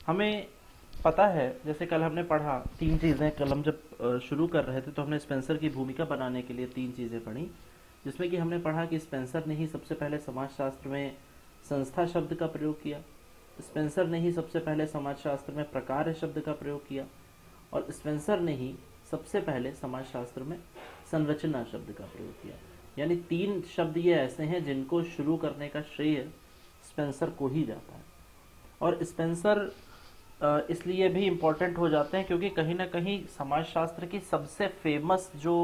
हमें पता है, जैसे कल हमने पढ़ा तीन चीज़ें, कल हम जब शुरू कर रहे थे तो हमने स्पेंसर की भूमिका बनाने के लिए तीन चीज़ें पढ़ी, जिसमें कि हमने पढ़ा कि स्पेंसर ने ही सबसे पहले समाजशास्त्र में संस्था शब्द का प्रयोग किया, स्पेंसर ने ही सबसे पहले समाजशास्त्र में प्रकार शब्द का प्रयोग किया, और स्पेंसर ने ही सबसे पहले समाजशास्त्र में संरचना शब्द का प्रयोग किया। यानी तीन शब्द ये ऐसे हैं जिनको शुरू करने का श्रेय स्पेंसर को ही जाता है। और स्पेंसर इसलिए भी इम्पोर्टेंट हो जाते हैं क्योंकि कहीं ना कहीं समाजशास्त्र की सबसे फेमस जो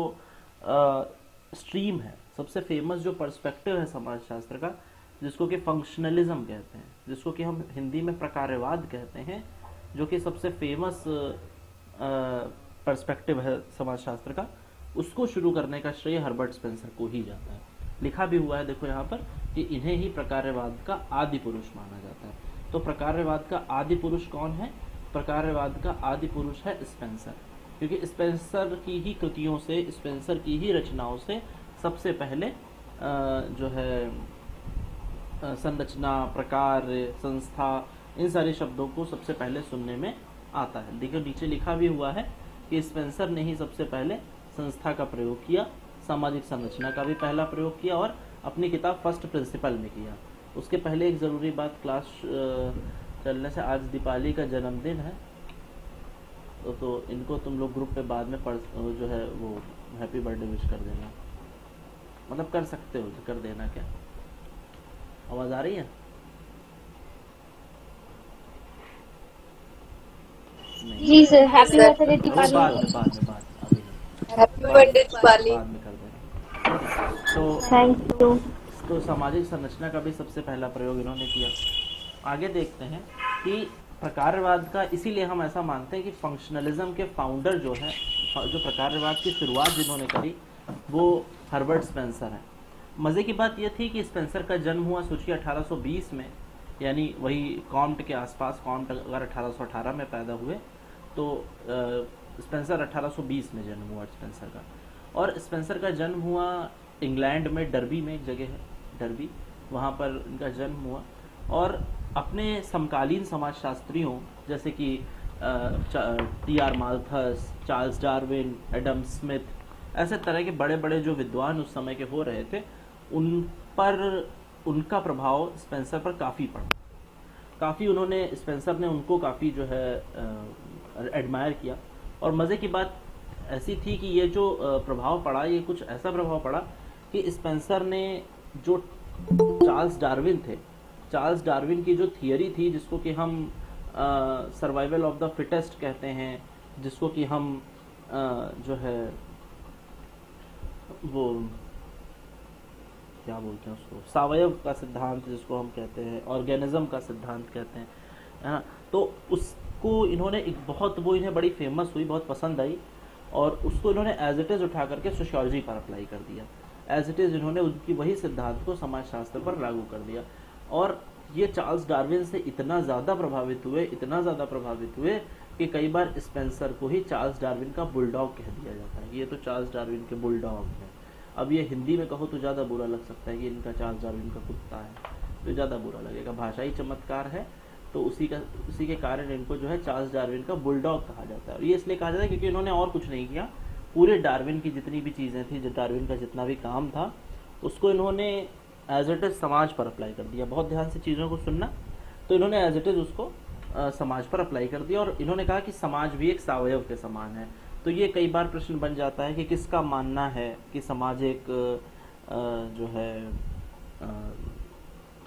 स्ट्रीम है, सबसे फेमस जो पर्सपेक्टिव है समाजशास्त्र का, जिसको कि फंक्शनलिज्म कहते हैं, जिसको कि हम हिंदी में प्रकारवाद कहते हैं, जो कि सबसे फेमस पर्सपेक्टिव है समाजशास्त्र का, उसको शुरू करने का श्रेय हर्बर्ट स्पेंसर को ही जाता है। लिखा भी हुआ है, देखो यहाँ पर, कि इन्हें ही प्रकारवाद का आदि पुरुष माना जाता है। तो प्रकारवाद का आदि पुरुष कौन है? प्रकारवाद का आदि पुरुष है स्पेंसर, क्योंकि स्पेंसर की ही कृतियों से, स्पेंसर की ही रचनाओं से सबसे पहले जो है संरचना, प्रकार, संस्था, इन सारे शब्दों को सबसे पहले सुनने में आता है। देखो नीचे लिखा भी हुआ है कि स्पेंसर ने ही सबसे पहले संस्था का प्रयोग किया, सामाजिक संरचना का भी पहला प्रयोग किया, और अपनी किताब फर्स्ट प्रिंसिपल में किया। उसके पहले एक ज़रूरी बात, क्लास चलने से, आज दीपाली का जन्मदिन है, तो इनको तुम लोग ग्रुप पे बाद में पढ़ जो है वो हैप्पी बर्थडे विश कर देना, मतलब कर सकते हो तो कर देना। क्या आवाज़ आ रही है? जी सर, हैप्पी बर्थडे वो दीपाली। बाद में अभी नहीं, हैप्पी बर्थडे दीपाली। बाद में कर देना। तो थैंक यू। सामाजिक संरचना का भी सबसे पहला प्रयोग इन्होंने किया। आगे देखते हैं कि प्रकारवाद का, इसीलिए हम ऐसा मानते हैं कि फंक्शनलिज्म के फाउंडर जो है, जो प्रकारवाद की शुरुआत जिन्होंने करी, वो हर्बर्ट स्पेंसर है। मज़े की बात यह थी कि स्पेंसर का जन्म हुआ सोचिए 1820 में, यानी वही कॉम्ट के आसपास। कॉम्ट अगर 1818 में पैदा हुए तो स्पेंसर 1820 में जन्म हुआ स्पेंसर का। और स्पेंसर का जन्म हुआ इंग्लैंड में, डर्बी में एक जगह है, डर्बी, वहाँ पर इनका जन्म हुआ। और अपने समकालीन समाजशास्त्रियों जैसे कि TR. Malthus, Charles Darwin, Adam Smith, ऐसे तरह के बड़े बड़े जो विद्वान उस समय के हो रहे थे, उन पर उनका प्रभाव स्पेंसर पर काफ़ी पड़ा। काफ़ी उन्होंने, स्पेंसर ने उनको काफ़ी जो है एडमायर किया। और मज़े की बात ऐसी थी कि ये जो प्रभाव पड़ा, ये कुछ ऐसा प्रभाव पड़ा कि स्पेंसर ने जो चार्ल्स डार्विन थे, चार्ल्स डार्विन की जो थियरी थी, जिसको कि हम सर्वाइवल ऑफ द फिटेस्ट कहते हैं, जिसको कि हम जो है वो क्या बोलते हैं उसको, सावयव का सिद्धांत जिसको हम कहते हैं, ऑर्गेनिज्म का सिद्धांत कहते हैं, है ना। तो उसको इन्होंने एक बहुत, वो इन्हें बड़ी फेमस हुई, बहुत पसंद आई, और उसको इन्होंने एज इट इज़ उठा करके सोशियोलॉजी पर अप्लाई कर दिया। एज इट इज़ इन्होंने उनकी वही सिद्धांत को समाजशास्त्र पर लागू कर दिया। और ये चार्ल्स डार्विन से इतना ज़्यादा प्रभावित हुए, इतना ज़्यादा प्रभावित हुए कि कई बार स्पेंसर को ही चार्ल्स डार्विन का बुलडॉग कह दिया जाता है। ये तो चार्ल्स डार्विन के बुलडॉग हैं। अब ये हिंदी में कहो तो ज़्यादा बुरा लग सकता है कि इनका चार्ल्स डार्विन का कुत्ता है, तो ज़्यादा बुरा लगेगा। भाषाई चमत्कार है, तो उसी के कारण इनको जो है चार्ल्स डार्विन का बुलडॉग कहा जाता है। और ये इसलिए कहा जाता है क्योंकि इन्होंने और कुछ नहीं किया, पूरे डार्विन की जितनी भी चीज़ें थी, जो डार्विन का जितना भी काम था, उसको इन्होंने एज इट इज़ समाज पर अप्लाई कर दिया। बहुत ध्यान से चीज़ों को सुनना। तो इन्होंने एज इट इज़ उसको समाज पर अप्लाई कर दिया, और इन्होंने कहा कि समाज भी एक सावयव के समान है। तो ये कई बार प्रश्न बन जाता है कि किसका मानना है कि समाज एक जो है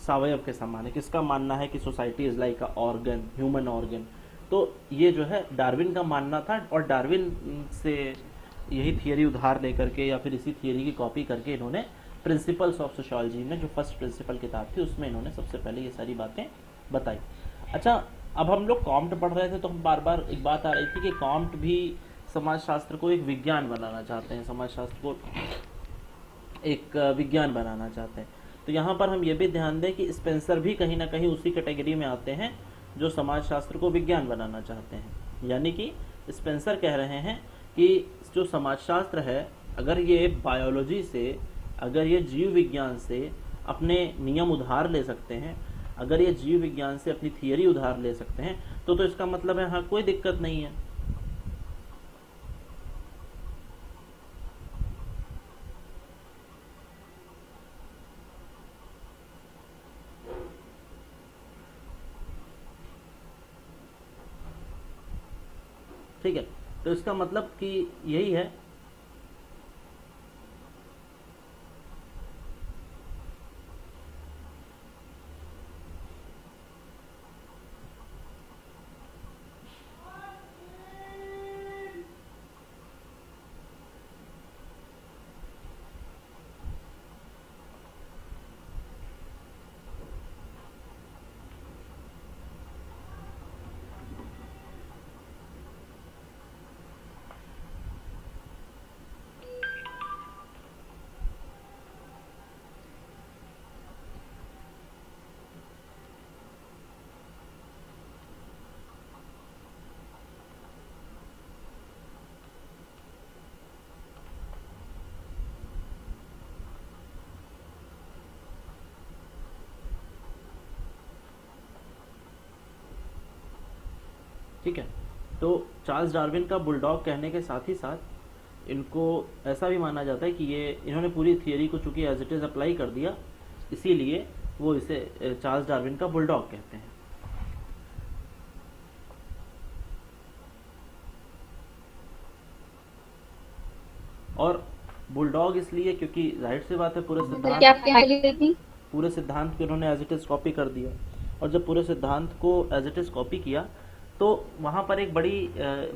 सावयव के समान है, किसका मानना है कि society is like a organ, human organ. तो ये जो है डार्विन का मानना था, और डार्विन से यही थियरी उधार लेकर के या फिर इसी थियरी की कॉपी करके इन्होंने प्रिंसिपल्स ऑफ सोशियोलॉजी में, जो फर्स्ट प्रिंसिपल किताब थी, उसमें इन्होंने सबसे पहले ये सारी बातें बताई। अच्छा, अब हम लोग कॉम्ट पढ़ रहे थे तो हम बार बार एक बात आ रही थी कि कॉम्ट भी समाजशास्त्र को एक विज्ञान बनाना चाहते हैं, समाजशास्त्र को एक विज्ञान बनाना चाहते हैं। तो यहाँ पर हम ये भी ध्यान दें कि स्पेंसर भी कहीं ना कहीं उसी कैटेगरी में आते हैं जो समाजशास्त्र को विज्ञान बनाना चाहते हैं। यानी कि स्पेंसर कह रहे हैं कि जो समाजशास्त्र है, अगर ये बायोलॉजी से, अगर ये जीव विज्ञान से अपने नियम उधार ले सकते हैं, अगर ये जीव विज्ञान से अपनी थियरी उधार ले सकते हैं, तो इसका मतलब है हाँ कोई दिक्कत नहीं है। ठीक है, तो इसका मतलब कि यही है। ठीक है, तो चार्ल्स डार्विन का बुलडॉग कहने के साथ ही साथ इनको ऐसा भी माना जाता है कि ये इन्होंने पूरी थियरी को चूंकि एज इट इज अप्लाई कर दिया, इसीलिए वो इसे चार्ल्स डार्विन का बुलडॉग कहते हैं। और बुलडॉग इसलिए क्योंकि जाहिर सी बात है क्या आपके यहाँ चली गई थी? पूरे सिद्धांत को इन्होंने एज इट इज कॉपी कर दिया। और जब पूरे सिद्धांत को एज इट इज कॉपी किया तो वहां पर एक बड़ी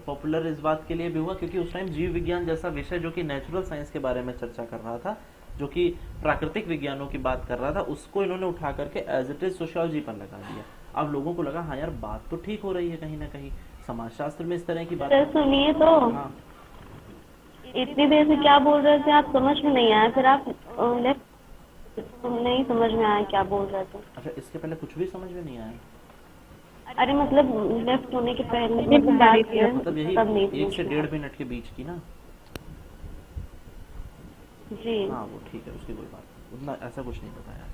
पॉपुलर इस बात के लिए भी हुआ क्योंकि उस टाइम जीव विज्ञान जैसा विषय जो कि नेचुरल साइंस के बारे में चर्चा कर रहा था, जो कि प्राकृतिक विज्ञानों की बात कर रहा था, उसको इन्होंने उठा करके एज इट इज सोशियोलॉजी पर लगा दिया। अब लोगों को लगा हाँ यार बात तो ठीक हो रही है, कहीं ना कहीं समाजशास्त्र में इस तरह की बात। सुनिए तो हाँ इतनी देर से क्या बोल रहे थे आप, समझ में नहीं आया, फिर आप लेफ्ट नहीं समझ में आया क्या बोल रहे थे। अच्छा, इसके पहले कुछ भी समझ में नहीं आया? अरे मतलब लेफ्ट होने के पहले बात किया मतलब यही तब नहीं 1 से पूछा। 1.5 मिनट के बीच की ना? जी हाँ वो ठीक है, उसकी कोई बात नहीं, उतना ऐसा कुछ नहीं बताया।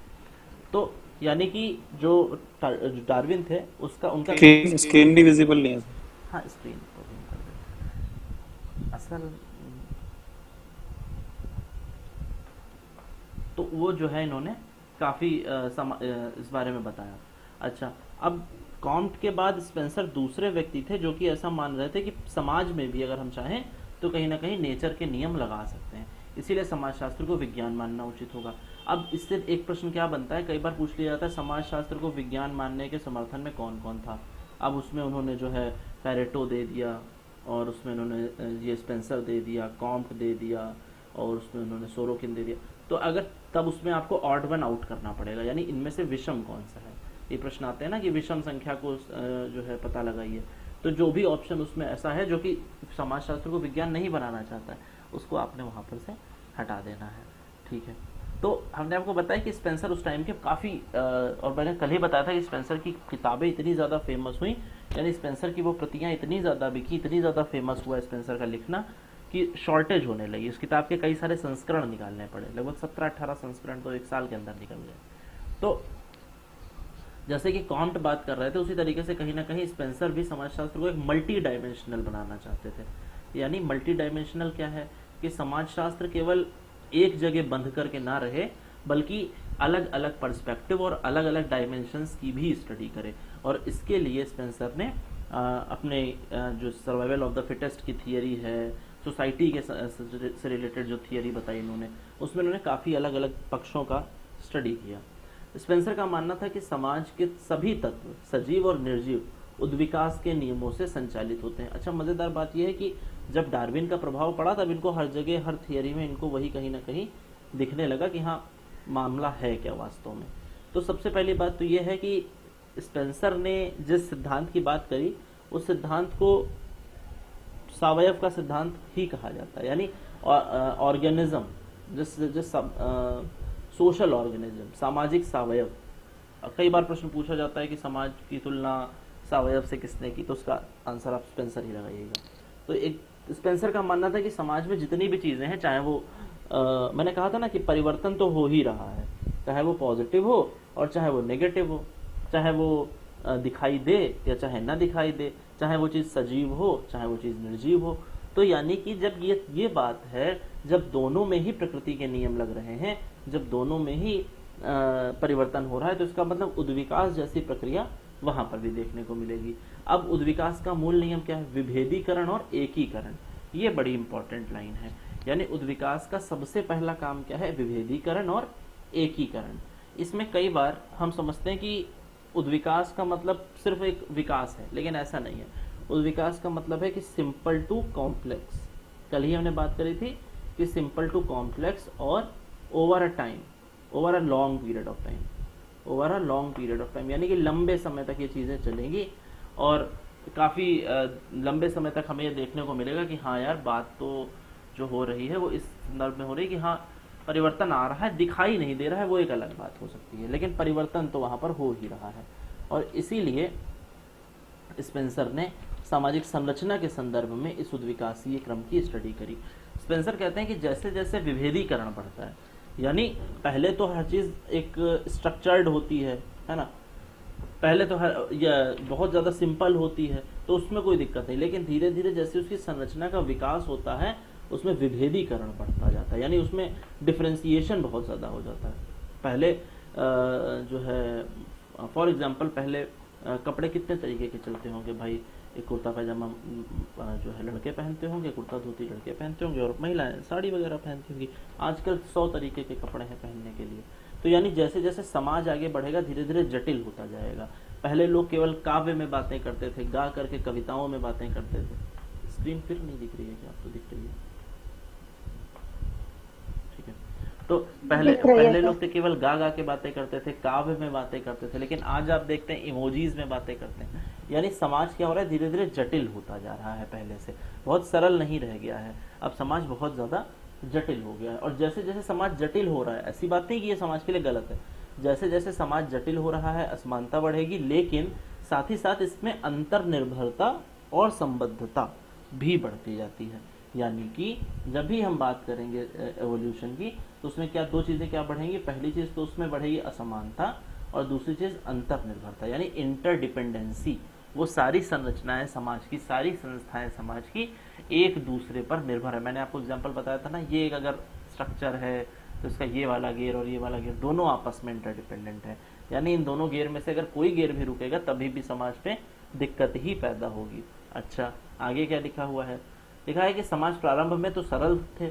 तो यानी कि जो डार्विन थे उसका उनका स्क्रीन भी विजिबल नहीं है। हाँ स्क्रीन को zoom कर देते हैं। असल तो वो जो है इन्होंने काफी इस बारे में बताया। अच्छा, अब कॉम्ट के बाद स्पेंसर दूसरे व्यक्ति थे जो कि ऐसा मान रहे थे कि समाज में भी अगर हम चाहें तो कहीं ना कहीं नेचर के नियम लगा सकते हैं, इसीलिए समाजशास्त्र को विज्ञान मानना उचित होगा। अब इससे एक प्रश्न क्या बनता है, कई बार पूछ लिया जाता है समाजशास्त्र को विज्ञान मानने के समर्थन में कौन कौन था। अब उसमें उन्होंने जो है पैरेटो दे दिया, और उसमें उन्होंने ये स्पेंसर दे दिया, कॉम्ट दे दिया, और उसमें उन्होंने सोरोकिन दे दिया। तो अगर तब उसमें आपको ऑड वन आउट करना पड़ेगा, यानी इनमें से विषम कौन सा है। ये प्रश्न आते हैं ना कि विषम संख्या को जो है पता लगाइए, तो जो भी ऑप्शन उसमें ऐसा है जो कि समाजशास्त्र को विज्ञान नहीं बनाना चाहता है, उसको आपने वहां पर से हटा देना है। ठीक है, तो हमने आपको बताया कि स्पेंसर उस टाइम के काफ़ी और मैंने कल ही बताया था कि स्पेंसर की किताबें इतनी ज़्यादा फेमस हुई, यानी स्पेंसर की वो प्रतियां इतनी ज़्यादा बिकी, इतनी ज़्यादा फेमस हुआ स्पेंसर का लिखना कि शॉर्टेज होने लगी। उस किताब के कई सारे संस्करण निकालने पड़े, लगभग 17-18 संस्करण तो एक साल के अंदर निकल गए। तो जैसे कि कॉम्ट बात कर रहे थे, उसी तरीके से कहीं ना कहीं स्पेंसर भी समाजशास्त्र को एक मल्टी डायमेंशनल बनाना चाहते थे। यानी मल्टी डायमेंशनल क्या है कि समाजशास्त्र केवल एक जगह बंध करके ना रहे, बल्कि अलग अलग पर्सपेक्टिव और अलग अलग डायमेंशंस की भी स्टडी करे। और इसके लिए स्पेंसर ने अपने जो सर्वाइवल ऑफ द फिटेस्ट की थियरी है, सोसाइटी के से रिलेटेड जो थियरी बताई इन्होंने, उसमें इन्होंने काफ़ी अलग अलग पक्षों का स्टडी किया। स्पेंसर का मानना था कि समाज के सभी तत्व सजीव और निर्जीव उद्विकास के नियमों से संचालित होते हैं। अच्छा, मज़ेदार बात यह है कि जब डार्विन का प्रभाव पड़ा तब इनको हर जगह हर थियरी में इनको वही कहीं ना कहीं दिखने लगा कि हाँ मामला है क्या वास्तव में। तो सबसे पहली बात तो यह है कि स्पेंसर ने जिस सिद्धांत की बात करी उस सिद्धांत को सावयव का सिद्धांत ही कहा जाता है, यानी ऑर्गेनिज्म जिस सोशल ऑर्गेनिज्म, सामाजिक सावयव। कई बार प्रश्न पूछा जाता है कि समाज की तुलना सावयव से किसने की, तो उसका आंसर आप स्पेंसर ही लगाइएगा। तो एक स्पेंसर का मानना था कि समाज में जितनी भी चीज़ें हैं, चाहे वो मैंने कहा था ना कि परिवर्तन तो हो ही रहा है, चाहे वो पॉजिटिव हो और चाहे वो नेगेटिव हो, चाहे वो दिखाई दे या चाहे ना दिखाई दे, चाहे वो चीज़ सजीव हो चाहे वो चीज़ निर्जीव हो। तो यानी कि जब ये बात है, जब दोनों में ही प्रकृति के नियम लग रहे हैं, जब दोनों में ही परिवर्तन हो रहा है, तो इसका मतलब उद्विकास जैसी प्रक्रिया वहां पर भी देखने को मिलेगी। अब उद्विकास का मूल नियम क्या है? विभेदीकरण और एकीकरण। ये बड़ी इंपॉर्टेंट लाइन है। यानी उद्विकास का सबसे पहला काम क्या है? विभेदीकरण और एकीकरण। इसमें कई बार हम समझते हैं कि उद्विकास का मतलब सिर्फ एक विकास है, लेकिन ऐसा नहीं है। उद्विकास का मतलब है कि सिंपल टू कॉम्प्लेक्स। कल ही हमने बात करी थी कि सिंपल टू कॉम्प्लेक्स और over a time, over a long period of time, over a long period of time, यानी कि लंबे समय तक ये चीज़ें चलेंगी और काफ़ी लंबे समय तक हमें ये देखने को मिलेगा कि हाँ यार, बात तो जो हो रही है वो इस संदर्भ में हो रही है कि हाँ परिवर्तन आ रहा है, दिखाई नहीं दे रहा है, वो एक अलग बात हो सकती है, लेकिन परिवर्तन तो वहाँ पर हो ही रहा है। और इसीलिए स्पेंसर ने सामाजिक संरचना के संदर्भ में इस उद्विकासीय क्रम की स्टडी करी। स्पेंसर कहते हैं कि जैसे जैसे विभेदीकरण बढ़ता है, यानी पहले तो हर चीज़ एक स्ट्रक्चर्ड होती है ना, पहले तो बहुत ज़्यादा सिंपल होती है तो उसमें कोई दिक्कत नहीं, लेकिन धीरे धीरे जैसे उसकी संरचना का विकास होता है उसमें विभेदीकरण बढ़ता जाता है, यानी उसमें डिफ्रेंसिएशन बहुत ज़्यादा हो जाता है। पहले जो है फॉर एग्जांपल पहले कपड़े कितने तरीके के चलते होंगे भाई, एक कुर्ता पैजामा जो है लड़के पहनते होंगे, कुर्ता धोती लड़के पहनते होंगे और महिलाएं साड़ी वगैरह पहनती होंगी। आजकल 100 तरीके के कपड़े हैं पहनने के लिए। तो यानी जैसे जैसे समाज आगे बढ़ेगा धीरे धीरे जटिल होता जाएगा। पहले लोग केवल काव्य में बातें करते थे, गा करके कविताओं में बातें करते थे। स्क्रीन फिर नहीं दिख रही है क्या? आपको दिख रही है? ठीक है। तो पहले लोग तो केवल गा गा के बातें करते थे, काव्य में बातें करते थे, लेकिन आज आप देखते हैं इमोजीज में बातें करते हैं। यानी समाज क्या हो रहा है? धीरे धीरे जटिल होता जा रहा है, पहले से बहुत सरल नहीं रह गया है, अब समाज बहुत ज़्यादा जटिल हो गया है। और जैसे जैसे समाज जटिल हो रहा है, ऐसी बात नहीं कि ये समाज के लिए गलत है, जैसे जैसे समाज जटिल हो रहा है असमानता बढ़ेगी, लेकिन साथ ही साथ इसमें अंतर्निर्भरता और संबद्धता भी बढ़ती जाती है। यानी कि जब भी हम बात करेंगे एवोल्यूशन की, तो उसमें क्या दो चीज़ें क्या बढ़ेंगी? पहली चीज़ तो उसमें बढ़ेगी असमानता, और दूसरी चीज़ अंतर्निर्भरता, यानी इंटरडिपेंडेंसी। वो सारी संरचनाएं समाज की, सारी संस्थाएं समाज की एक दूसरे पर निर्भर है। मैंने आपको एग्जांपल बताया था ना, ये एक अगर स्ट्रक्चर है तो इसका ये वाला गियर और ये वाला गियर दोनों आपस में इंटरडिपेंडेंट है, यानी इन दोनों गियर में से अगर कोई गियर भी रुकेगा तभी भी समाज पे दिक्कत ही पैदा होगी। अच्छा, आगे क्या लिखा हुआ है? लिखा है कि समाज प्रारंभ में तो सरल थे,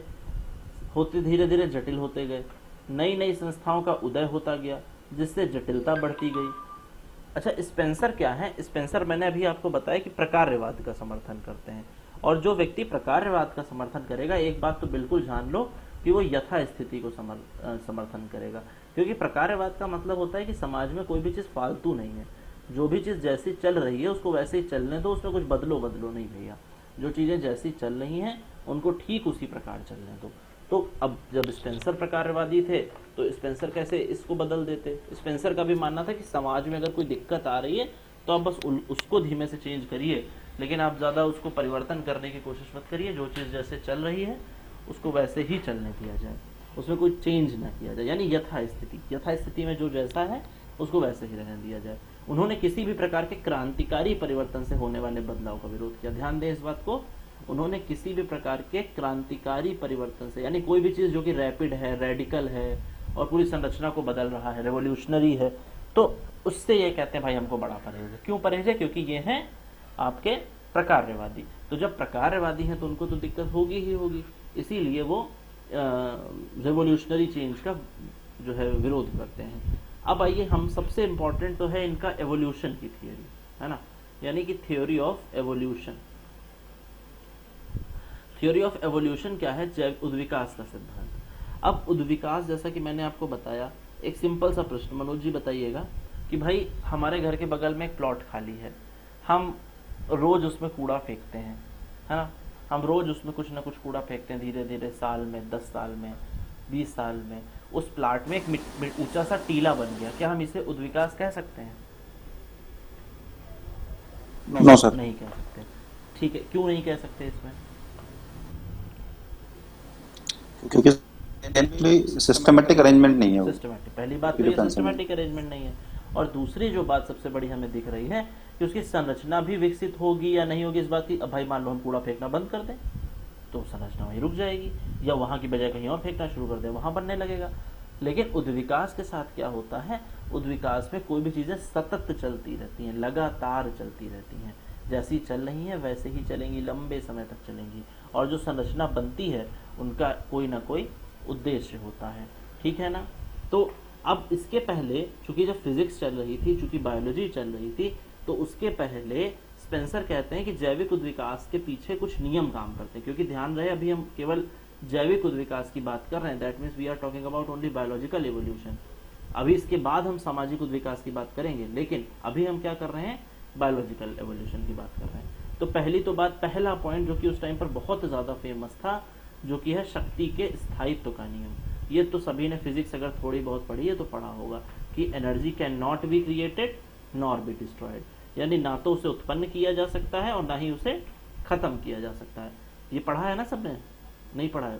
होते धीरे धीरे जटिल होते गए, नई नई संस्थाओं का उदय होता गया जिससे जटिलता बढ़ती गई। अच्छा, स्पेंसर क्या है? स्पेंसर मैंने अभी आपको बताया कि प्रकारवाद का समर्थन करते हैं, और जो व्यक्ति प्रकारवाद का समर्थन करेगा, एक बात तो बिल्कुल जान लो कि वो यथास्थिति को समर्थन करेगा, क्योंकि प्रकारवाद का मतलब होता है कि समाज में कोई भी चीज़ फालतू नहीं है, जो भी चीज़ जैसी चल रही है उसको वैसे ही चलने दो, उसमें कुछ बदलो नहीं भैया, जो चीज़ें जैसी चल रही हैं उनको ठीक उसी प्रकार चलने दो। तो अब जब स्पेंसर प्रकारवादी थे तो स्पेंसर कैसे इसको बदल देते? स्पेंसर का भी मानना था कि समाज में अगर कोई दिक्कत आ रही है तो आप बस उसको धीमे से चेंज करिए, लेकिन आप ज़्यादा उसको परिवर्तन करने की कोशिश मत करिए, जो चीज़ जैसे चल रही है उसको वैसे ही चलने दिया जाए, उसमें कोई चेंज ना किया जाए, यानी यथास्थिति में जो जैसा है उसको वैसे ही रहने दिया जाए। उन्होंने किसी भी प्रकार के क्रांतिकारी परिवर्तन से होने वाले बदलाव का विरोध किया। ध्यान दें इस बात को, उन्होंने किसी भी प्रकार के क्रांतिकारी परिवर्तन से, यानी कोई भी चीज़ जो कि रैपिड है, रेडिकल है और पूरी संरचना को बदल रहा है, रेवोल्यूशनरी है, तो उससे ये कहते हैं भाई हमको बड़ा परहेज है। क्यों परहेज है? क्योंकि ये हैं आपके प्रकारवादी। तो जब प्रकारवादी हैं तो उनको तो दिक्कत होगी ही होगी, इसीलिए वो रेवोल्यूशनरी चेंज का जो है विरोध करते हैं। अब आइए हम, सबसे इम्पोर्टेंट तो है इनका एवोल्यूशन की थियोरी, है ना, यानी कि theory of evolution. Theory of evolution क्या है? जैव उद्विकास का सिद्धांत। अब उद्विकास, जैसा कि मैंने आपको बताया, एक सिंपल सा प्रश्न, मनोज जी बताइएगा कि भाई हमारे घर के बगल में एक प्लॉट खाली है, हम रोज उसमें कूड़ा फेंकते हैं, है ना, हम रोज उसमें कुछ ना कुछ कूड़ा फेंकते हैं, धीरे धीरे साल में, 10 साल में, 20 साल में उस प्लाट में एक ऊंचा सा टीला बन गया। क्या हम इसे उद्विकास कह सकते हैं? नो सर, नहीं कह सकते। ठीक है, क्यों नहीं कह सकते इसमें? क्योंकि सिस्टमेटिक अरेंजमेंट नहीं है वो। सिस्टमेटिक, पहली बात तो ये सिस्टमेटिक अरेंजमेंट नहीं है। और दूसरी जो बात सबसे बड़ी हमें दिख रही है कि उसकी संरचना भी विकसित होगी या नहीं होगी इस बात की। अब भाई मान लो हम कूड़ा फेंकना बंद कर दें तो संरचना वहीं रुक जाएगी, या वहां की बजाय कहीं और फेंकना शुरू कर दें, वहां बनने लगेगा। लेकिन उद्विकास के साथ क्या होता है, उद्विकास में कोई भी चीजें सतत चलती रहती हैं, लगातार चलती रहती हैं, जैसी चल रही हैं वैसे ही चलेंगी, लंबे समय तक चलेंगी। और जो संरचना बनती है उनका कोई ना कोई उद्देश्य होता है, ठीक है ना। तो अब इसके पहले चूंकि जब फिजिक्स चल रही थी, चूंकि बायोलॉजी चल रही थी, तो उसके पहले स्पेंसर कहते हैं कि जैविक उद्विकास के पीछे कुछ नियम काम करते हैं। क्योंकि ध्यान रहे अभी हम केवल जैविक उद्विकास की बात कर रहे हैं, that means we are talking about only biological evolution. अभी इसके बाद हम सामाजिक उद्विकास की बात करेंगे, लेकिन अभी हम क्या कर रहे हैं, बायोलॉजिकल एवोल्यूशन की बात कर रहे हैं। तो पहली तो बात, पहला पॉइंट जो कि उस टाइम पर बहुत ज्यादा फेमस था, जो कि है शक्ति के स्थायित्व का नियम। ये तो सभी ने फिजिक्स अगर थोड़ी बहुत पढ़ी है तो पढ़ा होगा कि energy can not be created nor be destroyed, यानी ना तो उसे उत्पन्न किया जा सकता है और ना ही उसे खत्म किया जा सकता है। ये पढ़ा है ना सबने, नहीं पढ़ा है?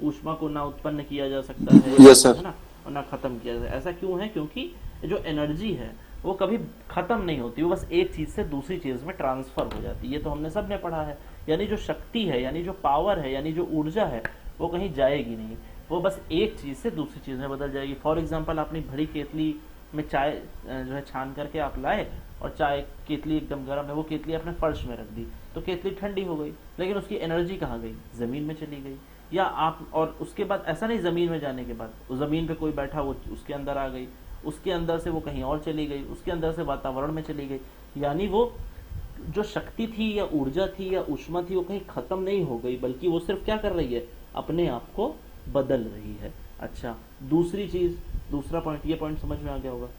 ऊष्मा को ना उत्पन्न किया जा सकता है, Yes, sir. है ना, और ना खत्म किया जा। ऐसा क्यों है? क्योंकि जो एनर्जी है वो कभी खत्म नहीं होती, वो बस एक चीज से दूसरी चीज में ट्रांसफर हो जाती है। ये तो हमने सबने पढ़ा है। यानी जो शक्ति है, यानी जो पावर है, यानी जो ऊर्जा है, वो कहीं जाएगी नहीं, वो बस एक चीज से दूसरी चीज में बदल जाएगी। फॉर एग्जाम्पल, आपने भरी केतली में चाय जो है छान करके आप लाए, और चाय केतली एकदम गर्म है, वो केतली आपने फर्श में रख दी तो केतली ठंडी हो गई, लेकिन उसकी एनर्जी कहाँ गई? जमीन में चली गई। या आप, और उसके बाद ऐसा नहीं, जमीन में जाने के बाद उस जमीन पे कोई बैठा, वो उसके अंदर आ गई, उसके अंदर से वो कहीं और चली गई, उसके अंदर से वातावरण में चली गई। यानी वो जो शक्ति थी या ऊर्जा थी या ऊष्मा थी, वो कहीं खत्म नहीं हो गई, बल्कि वो सिर्फ क्या कर रही है, अपने आप को बदल रही है। अच्छा, दूसरी चीज, दूसरा पॉइंट, ये पॉइंट समझ में आ गया होगा,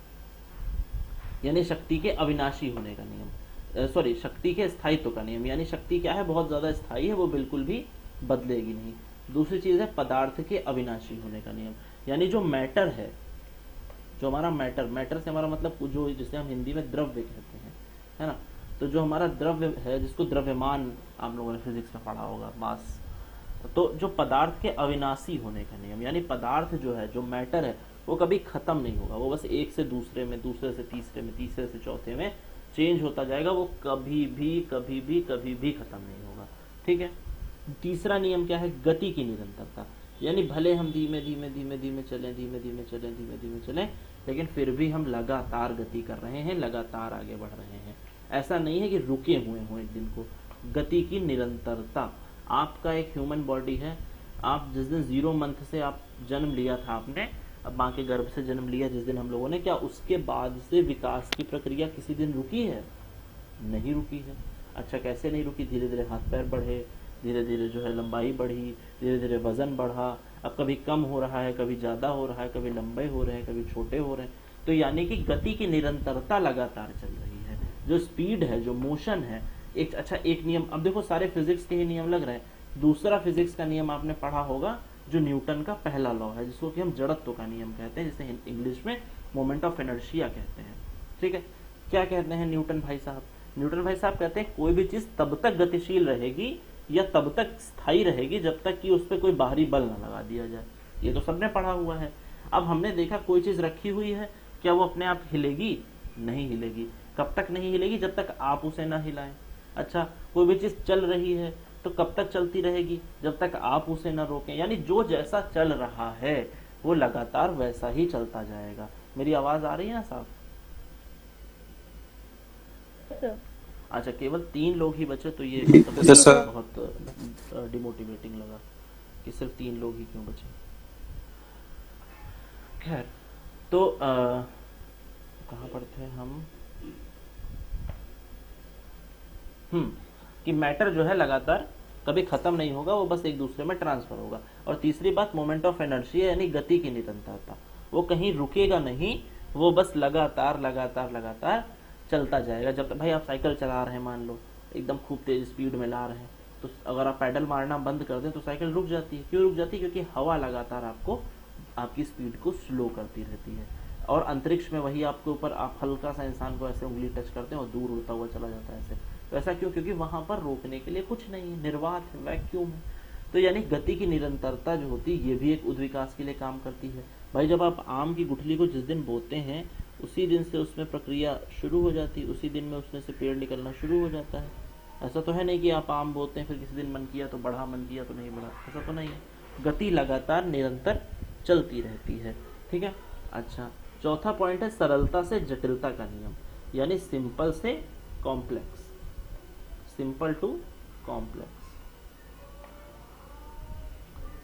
यानी शक्ति के अविनाशी होने का नियम, सॉरी, शक्ति के स्थायित्व का नियम। यानी शक्ति क्या है, बहुत ज्यादा स्थायी है, वो बिल्कुल भी बदलेगी नहीं। दूसरी चीज है पदार्थ के अविनाशी होने का नियम, यानी जो मैटर है, जो हमारा मैटर से हमारा मतलब जो, जिसे हम हिंदी में द्रव्य कहते हैं, है ना, तो जो हमारा द्रव्य है, जिसको द्रव्यमान आप लोगों ने फिजिक्स में पढ़ा होगा, मास, तो जो पदार्थ के अविनाशी होने का नियम, यानी पदार्थ जो है, जो मैटर है, वो कभी खत्म नहीं होगा, वो बस एक से दूसरे में, दूसरे से तीसरे में, तीसरे से चौथे में चेंज होता जाएगा, वो कभी भी खत्म नहीं होगा, ठीक है। तीसरा नियम क्या है, गति की निरंतरता, यानी भले हम धीमे धीमे चलें, लेकिन फिर भी हम लगातार गति कर रहे हैं, लगातार आगे बढ़ रहे हैं। ऐसा नहीं है कि रुके हुए हों एक दिन को। गति की निरंतरता, आपका एक ह्यूमन बॉडी है, आप जिस दिन 0 मंथ से आप जन्म लिया था, आपने अब माँ के गर्भ से जन्म लिया जिस दिन हम लोगों ने, क्या उसके बाद से विकास की प्रक्रिया किसी दिन रुकी है? नहीं रुकी है। अच्छा, कैसे नहीं रुकी? धीरे धीरे हाथ पैर बढ़े, धीरे धीरे जो है लंबाई बढ़ी, धीरे धीरे वजन बढ़ा, अब कभी कम हो रहा है, कभी ज्यादा हो रहा है, कभी लंबे हो रहे हैं, कभी छोटे हो रहे हैं। तो यानी कि गति की निरंतरता लगातार चल रही है। जो स्पीड है, जो मोशन है, एक, अच्छा, एक नियम, अब देखो सारे फिजिक्स के ही नियम लग रहे हैं। दूसरा फिजिक्स का नियम आपने पढ़ा होगा, जो न्यूटन का पहला लॉ है, जिसको कि हम जड़त्व का नियम कहते हैं, जिसे इंग्लिश में मोमेंट ऑफ इनर्शिया कहते हैं, ठीक है। क्या कहते हैं न्यूटन भाई साहब? न्यूटन भाई साहब कहते हैं कोई भी चीज तब तक गतिशील रहेगी या तब तक स्थायी रहेगी जब तक कि उस पर कोई बाहरी बल न लगा दिया जाए। ये तो सबने पढ़ा हुआ है। अब हमने देखा कोई चीज रखी हुई है, क्या वो अपने आप हिलेगी? नहीं हिलेगी। कब तक नहीं हिलेगी? जब तक आप उसे ना हिलाएं। अच्छा, कोई भी चीज चल रही है तो कब तक चलती रहेगी? जब तक आप उसे ना रोकें। यानी जो जैसा चल रहा है वो लगातार वैसा ही चलता जाएगा। मेरी आवाज आ रही है ना साहब? अच्छा, केवल 3 लोग ही बचे, तो ये Yes, sir. बहुत डिमोटिवेटिंग लगा कि सिर्फ 3 लोग ही क्यों बचे। खैर, तो कहाँ पढ़ते हैं हम? कि मैटर जो है लगातार कभी खत्म नहीं होगा, वो बस एक दूसरे में ट्रांसफर होगा। और तीसरी बात, मोमेंट ऑफ एनर्जी, यानी गति की निरंतरता, वो कहीं रुकेगा नहीं, वो बस लगातार चलता जाएगा। जब तक भाई आप साइकिल चला रहे हैं, मान लो एकदम खूब तेज स्पीड में ला रहे हैं, तो अगर आप पैडल मारना बंद कर दें तो साइकिल रुक जाती है। क्यों रुक जाती है? क्योंकि हवा लगातार आपको, आपकी स्पीड को स्लो करती रहती है। और अंतरिक्ष में वही आपके ऊपर, आप हल्का सा इंसान को ऐसे उंगली टच करते हैं और दूर उड़ता हुआ चला जाता है ऐसे। तो ऐसा क्यों? क्योंकि वहां पर रोकने के लिए कुछ नहीं है, निर्वात है, वैक्यूम है। तो यानी गति की निरंतरता जो होती है, ये भी एक उद्विकास के लिए काम करती है। भाई जब आप आम की गुठली को जिस दिन बोते हैं, उसी दिन से उसमें प्रक्रिया शुरू हो जाती है, उसी दिन में उसमें से पेड़ निकलना शुरू हो जाता है। ऐसा तो है नहीं कि आप आम बोते हैं फिर किसी दिन मन किया तो बढ़ा, मन किया तो नहीं बढ़ा, ऐसा तो नहीं है। गति लगातार निरंतर चलती रहती है। ठीक है। अच्छा, चौथा पॉइंट है सरलता से जटिलता का नियम, यानी सिंपल से कॉम्प्लेक्स, सिंपल टू कॉम्प्लेक्स।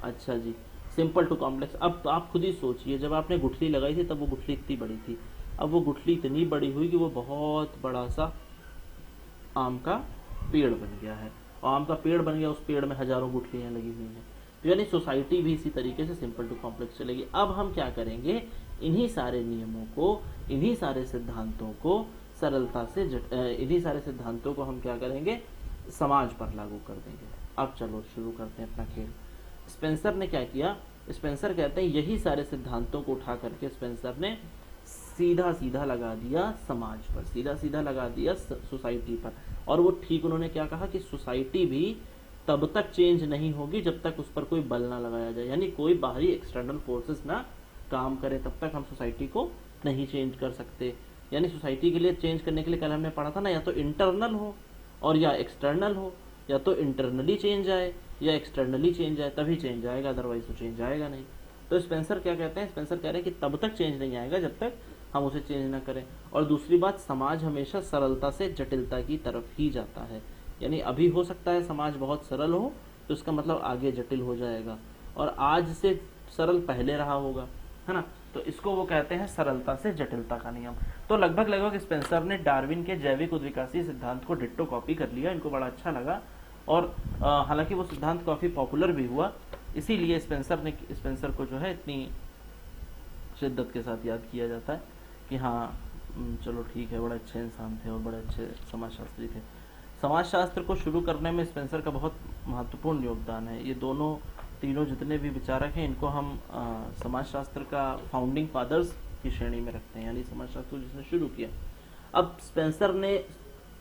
अच्छा जी, सिंपल टू कॉम्प्लेक्स। अब आप खुद ही सोचिए, जब आपने गुठली लगाई थी तब वो गुठली इतनी बड़ी थी, अब वो गुठली इतनी बड़ी हुई कि वो बहुत बड़ा सा आम का पेड़ बन गया है, और आम का पेड़ बन गया, उस पेड़ में हजारों गुठलियां लगी हुई हैं। तो यानी सोसाइटी भी इसी तरीके से सिंपल टू कॉम्प्लेक्स चलेगी। अब हम क्या करेंगे, इन्हीं सारे नियमों को, इन्हीं सारे सिद्धांतों को सरलता से इन्हीं सारे सिद्धांतों को हम क्या करेंगे, समाज पर लागू कर देंगे। अब चलो शुरू करते हैं अपना खेल। स्पेंसर ने क्या किया, स्पेंसर कहते हैं यही सारे सिद्धांतों को उठा करके स्पेंसर ने सीधा सीधा लगा दिया समाज पर, सीधा सीधा लगा दिया सोसाइटी पर। और वो ठीक उन्होंने क्या कहा कि सोसाइटी भी तब तक चेंज नहीं होगी जब तक उस पर कोई बल ना लगाया जाए, यानी कोई बाहरी एक्सटर्नल फोर्सेस ना काम करे तब तक हम सोसाइटी को नहीं चेंज कर सकते। यानी सोसाइटी के लिए चेंज करने के लिए कल हमने पढ़ा था ना, या तो इंटरनल हो और या एक्सटर्नल हो, या तो इंटरनली चेंज आए या एक्सटर्नली चेंज आए, तभी चेंज आएगा, अदरवाइज तो चेंज आएगा नहीं। तो स्पेंसर क्या कहते हैं, स्पेंसर कह रहे हैं कि तब तक चेंज नहीं आएगा जब तक हम उसे चेंज ना करें। और दूसरी बात, समाज हमेशा सरलता से जटिलता की तरफ ही जाता है, यानी अभी हो सकता है समाज बहुत सरल हो तो इसका मतलब आगे जटिल हो जाएगा, और आज से सरल पहले रहा होगा, है ना। तो इसको वो कहते हैं सरलता से जटिलता का नियम। तो लगभग लगभग स्पेंसर ने डार्विन के जैविक उद्विकासी सिद्धांत को डिट्टो कॉपी कर लिया, इनको बड़ा अच्छा लगा। और हालांकि वो सिद्धांत काफी पॉपुलर भी हुआ, इसीलिए स्पेंसर को जो है इतनी शिद्दत के साथ याद किया जाता है कि हाँ चलो ठीक है, बड़े अच्छे इंसान थे और बड़े अच्छे समाजशास्त्री थे। समाजशास्त्र को शुरू करने में स्पेंसर का बहुत महत्वपूर्ण योगदान है। ये दोनों तीनों जितने भी विचारक हैं इनको हम समाजशास्त्र का फाउंडिंग फादर्स की श्रेणी में रखते हैं, यानी समाजशास्त्र जिसने शुरू किया। अब स्पेंसर ने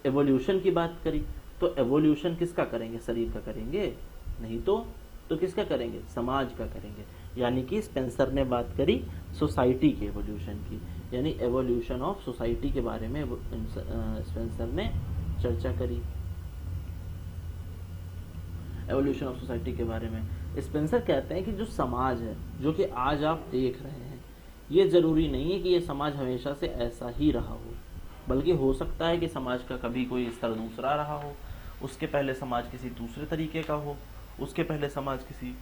एवोल्यूशन की बात करी, तो एवोल्यूशन किसका करेंगे, शरीर का करेंगे नहीं तो किसका करेंगे, समाज का करेंगे। यानी कि स्पेंसर ने बात करी सोसाइटी के एवोल्यूशन की, यानी एवोल्यूशन ऑफ सोसाइटी के बारे में स्पेंसर ने चर्चा करी, एवोल्यूशन ऑफ सोसाइटी के बारे में। स्पेंसर कहते हैं कि जो समाज है, जो कि आज आप देख रहे हैं, ये जरूरी नहीं है कि ये समाज हमेशा से ऐसा ही रहा हो, बल्कि हो सकता है कि समाज का कभी कोई स्तर दूसरा रहा हो, उसके पहले समाज किसी दूसरे तरीके का हो, उसके पहले समाज किसी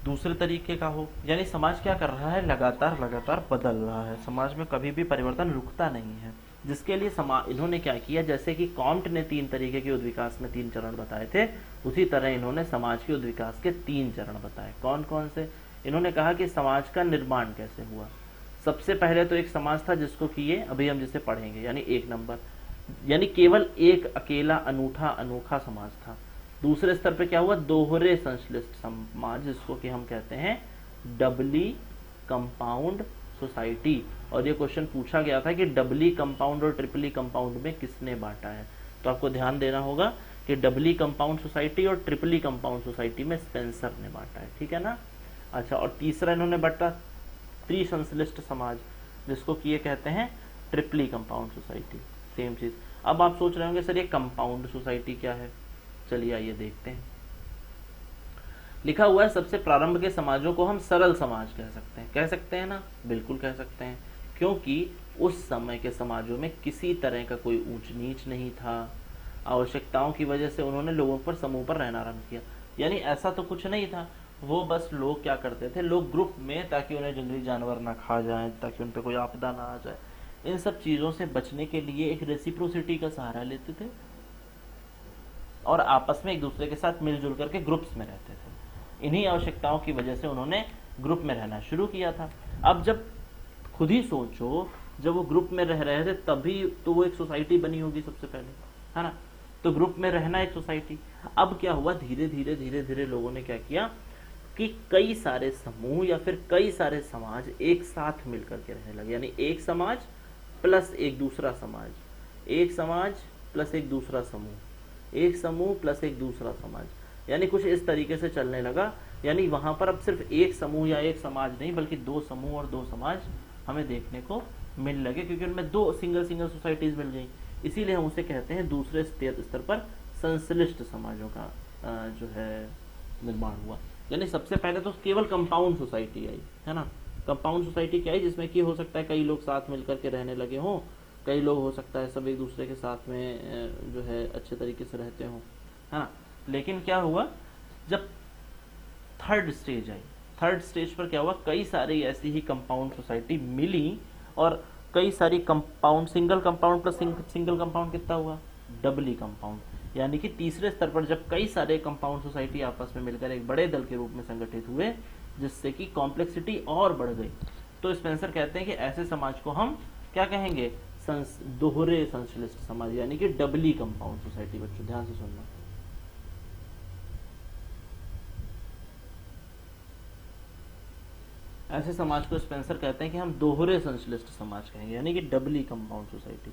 दूसरे तरीके का हो। यानी समाज क्या कर रहा है, लगातार लगातार बदल रहा है, समाज में कभी भी परिवर्तन रुकता नहीं है। जिसके लिए इन्होंने क्या किया, जैसे कि कॉम्ट ने 3 तरीके के उद्विकास में 3 चरण बताए थे, उसी तरह इन्होंने समाज के उद्विकास के 3 चरण बताए। कौन कौन से, इन्होंने कहा कि समाज का निर्माण कैसे हुआ। सबसे पहले तो एक समाज था जिसको किए अभी हम जिसे पढ़ेंगे, यानी 1 नंबर, यानी केवल एक अकेला अनूठा अनोखा समाज था। दूसरे स्तर पे क्या हुआ, दोहरे संश्लिष्ट समाज, जिसको कि हम कहते हैं डबली कंपाउंड सोसाइटी। और ये क्वेश्चन पूछा गया था कि डबली कंपाउंड और ट्रिपली कंपाउंड में किसने बांटा है, तो आपको ध्यान देना होगा कि डबली कंपाउंड सोसाइटी और ट्रिपली कंपाउंड सोसाइटी में स्पेंसर ने बांटा है, ठीक है ना। अच्छा, और तीसरा इन्होंने बांटा त्रिसंश्लिष्ट समाज, जिसको कि ये कहते हैं ट्रिपली कंपाउंड सोसाइटी, सेम चीज। अब आप सोच रहे होंगे सर ये कंपाउंड सोसाइटी क्या है, चलिए आइए देखते हैं। लिखा हुआ है सबसे प्रारंभ के समाजों को हम सरल समाज कह सकते हैं ना, बिल्कुल कह सकते हैं, क्योंकि उस समय के समाजों में किसी तरह का कोई ऊंच नीच नहीं था। आवश्यकताओं की वजह से उन्होंने लोगों पर समूह पर रहना आरंभ किया, यानी ऐसा तो कुछ नहीं था, वो बस लोग क्या करते थे, लोग ग्रुप में, ताकि उन्हें जंगली जानवर ना खा जाए, ताकि उन पर कोई आपदा ना आ जाए, इन सब चीजों से बचने के लिए एक रेसिप्रोसिटी का सहारा लेते थे और आपस में एक दूसरे के साथ मिलजुल करके ग्रुप्स में रहते थे। इन्हीं आवश्यकताओं की वजह से उन्होंने ग्रुप में रहना शुरू किया था। अब जब खुद ही सोचो, जब वो ग्रुप में रह रहे थे तभी तो वो एक सोसाइटी बनी होगी सबसे पहले, है ना। तो ग्रुप में रहना एक सोसाइटी। अब क्या हुआ, धीरे धीरे धीरे धीरे लोगों ने क्या किया कि कई सारे समूह या फिर कई सारे समाज एक साथ मिलकर के रहने लगे, यानी एक समाज प्लस एक दूसरा समाज, एक समाज प्लस एक दूसरा समूह, एक समूह प्लस एक दूसरा समाज, यानी कुछ इस तरीके से चलने लगा। यानी वहां पर अब सिर्फ एक समूह या एक समाज नहीं, बल्कि 2 समूह और 2 समाज हमें देखने को मिल लगे, क्योंकि उनमें दो सिंगल सिंगल सोसाइटीज मिल गई, इसीलिए हम उसे कहते हैं दूसरे स्तर पर संश्लिष्ट समाजों का जो है निर्माण हुआ। यानी सबसे पहले तो केवल कंपाउंड सोसाइटी आई, है ना। कंपाउंड सोसाइटी क्या है, जिसमें कि हो सकता है कई लोग साथ मिलकर के रहने लगे हों, कई लोग हो सकता है सब एक दूसरे के साथ में जो है अच्छे तरीके से रहते हों, है ना। लेकिन क्या हुआ, जब third stage I, third stage पर क्या हुआ, कई सारी ऐसी ही कंपाउंड सोसाइटी मिली, और कई सारी compound, single compound plus single compound कितना हुआ, डबली कंपाउंड। यानी कि तीसरे स्तर पर जब कई सारे कंपाउंड सोसाइटी आपस में मिलकर एक बड़े दल के रूप में संगठित हुए, जिससे कि कॉम्प्लेक्सिटी और बढ़ गई, तो स्पेंसर कहते हैं कि ऐसे समाज को हम क्या कहेंगे, दोहरे संश्लिष्ट समाज, यानी कि डबली कंपाउंड सोसाइटी। बच्चों ध्यान से सुनना, ऐसे समाज को स्पेंसर कहते हैं कि हम दोहरे संश्लिष्ट समाज कहेंगे, यानी कि डबली कंपाउंड सोसाइटी।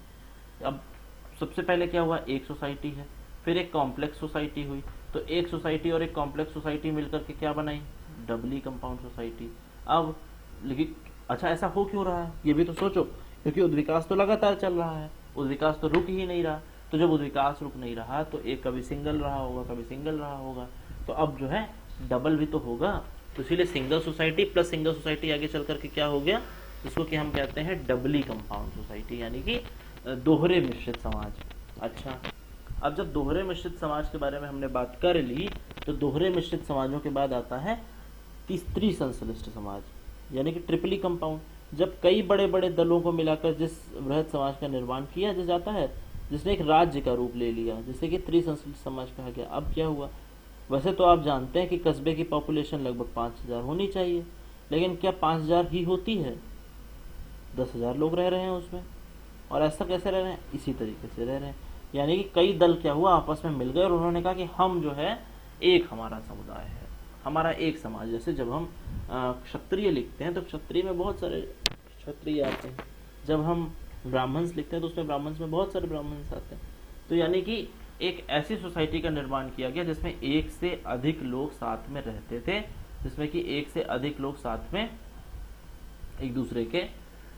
अब सबसे पहले क्या हुआ, एक सोसाइटी है, फिर एक कॉम्प्लेक्स सोसाइटी हुई, तो एक सोसाइटी और एक कॉम्प्लेक्स सोसाइटी मिलकर के क्या बनाई, डबली कंपाउंड सोसाइटी। अब लेकिन अच्छा ऐसा हो क्यों रहा है, ये भी तो सोचो, क्योंकि उद्विकास तो लगातार चल रहा है, उद्विकास तो रुक ही नहीं रहा। तो जब उद्विकास रुक नहीं रहा तो एक कभी सिंगल रहा होगा, कभी सिंगल रहा होगा, तो अब जो है डबल भी तो होगा। तो इसीलिए single society plus single society आगे चल करके क्या हो गया, जिसको कि हम कहते हैं डबली कंपाउंड सोसाइटी, यानी कि दोहरे मिश्रित समाज। अच्छा, अब जब दोहरे मिश्रित समाज के बारे में हमने बात कर ली, तो दोहरे मिश्रित समाजों के बाद आता है तीसरी संश्लिष्ट समाज, यानी कि ट्रिपली कंपाउंड। जब कई बड़े बड़े दलों को मिलाकर जिस वृहद समाज का निर्माण किया जाता है, जिसने एक राज्य का रूप ले लिया, जिसे कि त्रिसंश्लिष्ट समाज कहा गया। अब क्या हुआ, वैसे तो आप जानते हैं कि कस्बे की पॉपुलेशन लगभग 5000 होनी चाहिए, लेकिन क्या 5000 ही होती है, 10,000 लोग रह रहे हैं उसमें। और ऐसा कैसे रह रहे हैं, इसी तरीके से रह रहे हैं। यानी कि कई दल क्या हुआ, आपस में मिल गए और उन्होंने कहा कि हम जो है एक हमारा समुदाय है, हमारा एक समाज। जैसे जब हम क्षत्रिय लिखते हैं तो क्षत्रिय में बहुत सारे क्षत्रिय आते हैं, जब हम ब्राह्मण्स लिखते हैं तो उसमें ब्राह्मण्स में बहुत सारे ब्राह्मण्स आते हैं। तो यानी कि एक ऐसी सोसाइटी का निर्माण किया गया जिसमें एक से अधिक लोग साथ में रहते थे, जिसमें कि एक से अधिक लोग साथ में एक दूसरे के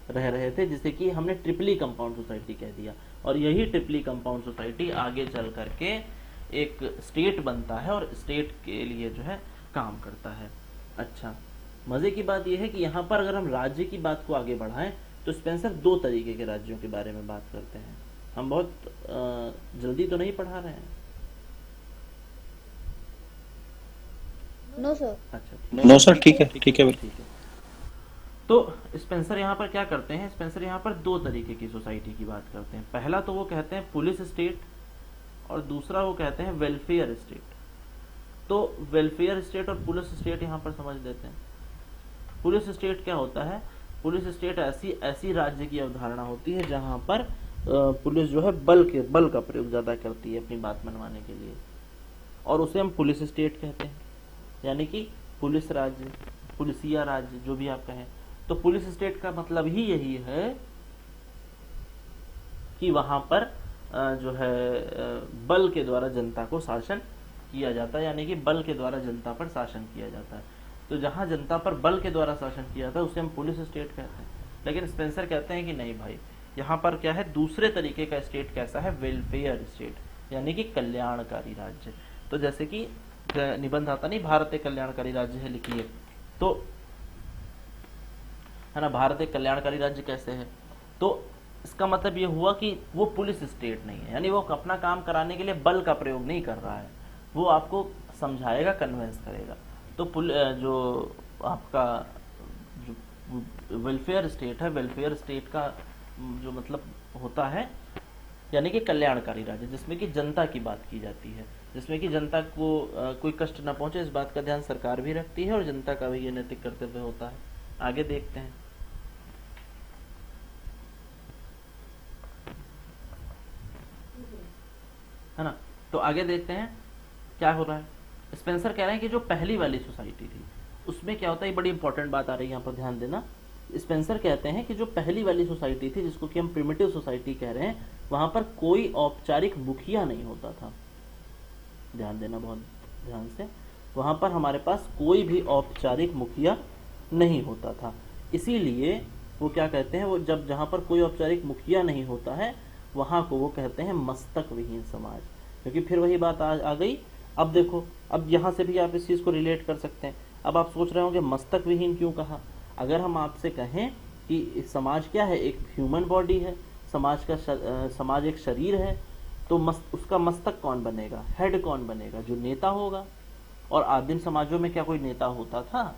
रह रहे थे, जिसे कि हमने ट्रिपली कंपाउंड सोसाइटी कह दिया। और यही ट्रिपली कंपाउंड सोसाइटी आगे चल करके एक स्टेट बनता है और स्टेट के लिए जो है काम करता है। अच्छा, मजे की बात यह है कि यहाँ पर अगर हम राज्य की बात को आगे बढ़ाएं तो स्पेंसर दो तरीके के राज्यों के बारे में बात करते हैं। हम बहुत जल्दी तो नहीं पढ़ा रहे हैं। No sir. अच्छा, नो सर, ठीक है, ठीक है। ठीक है। तो स्पेंसर यहाँ पर क्या करते हैं, स्पेंसर यहाँ पर दो तरीके की सोसाइटी की बात करते हैं। पहला तो वो कहते हैं पुलिस स्टेट, और दूसरा वो कहते हैं वेलफेयर स्टेट। तो वेलफेयर स्टेट और पुलिस स्टेट यहाँ पर समझ लेते हैं। पुलिस स्टेट क्या होता है, पुलिस स्टेट ऐसी राज्य की अवधारणा होती है जहाँ पर पुलिस जो है बल का प्रयोग ज्यादा करती है अपनी बात मनवाने के लिए, और उसे हम पुलिस स्टेट कहते हैं। यानी कि पुलिस राज्य, पुलिसिया राज्य, जो भी आप कहें। तो पुलिस स्टेट का मतलब ही यही है कि वहां पर जो है बल के द्वारा जनता को शासन किया जाता है, यानी कि बल के द्वारा जनता पर शासन किया जाता है। तो जहां जनता पर बल के द्वारा शासन किया जाता है उसे हम पुलिस स्टेट कहते हैं। लेकिन स्पेंसर कहते हैं कि नहीं भाई, यहाँ पर क्या है, दूसरे तरीके का स्टेट कैसा है, वेलफेयर स्टेट, यानी कि कल्याणकारी राज्य। तो जैसे कि निबंध आता नहीं, भारत एक कल्याणकारी राज्य है, लिखिए। तो है ना, भारत एक कल्याणकारी राज्य कैसे है, तो इसका मतलब ये हुआ कि वो पुलिस स्टेट नहीं है, यानी वो अपना काम कराने के लिए बल का प्रयोग नहीं कर रहा है, वो आपको समझाएगा, कन्विंस करेगा। तो जो आपका जो वेलफेयर स्टेट है, वेलफेयर स्टेट का जो मतलब होता है यानी कि कल्याणकारी राज्य, जिसमें कि जनता की बात की जाती है, जिसमें कि जनता को कोई कष्ट न पहुंचे, इस बात का ध्यान सरकार भी रखती है और जनता का भी ये नैतिक कर्तव्य होता है। आगे देखते हैं। है ना, तो आगे देखते हैं क्या हो रहा है। स्पेंसर कह रहे हैं कि जो पहली वाली सोसाइटी थी उसमें क्या होता है, ये बड़ी इंपॉर्टेंट बात आ रही है, यहाँ पर ध्यान देना। स्पेंसर कहते हैं कि जो पहली वाली सोसाइटी थी, जिसको कि हम प्रिमिटिव सोसाइटी कह रहे हैं, वहां पर कोई औपचारिक मुखिया नहीं होता था। ध्यान देना बहुत ध्यान से, वहां पर हमारे पास कोई भी औपचारिक मुखिया नहीं होता था। इसीलिए वो क्या कहते हैं, वो जब जहाँ पर कोई औपचारिक मुखिया नहीं होता है वहाँ को वो कहते हैं मस्तक विहीन समाज। क्योंकि फिर वही बात आ गई। अब देखो, अब यहाँ से भी आप इस चीज़ को रिलेट कर सकते हैं। अब आप सोच रहे होंगे मस्तक विहीन क्यों कहा। अगर हम आपसे कहें कि समाज क्या है, एक ह्यूमन बॉडी है, समाज एक शरीर है, तो उसका मस्तक कौन बनेगा, हेड कौन बनेगा, जो नेता होगा। और आदिम समाजों में क्या कोई नेता होता था?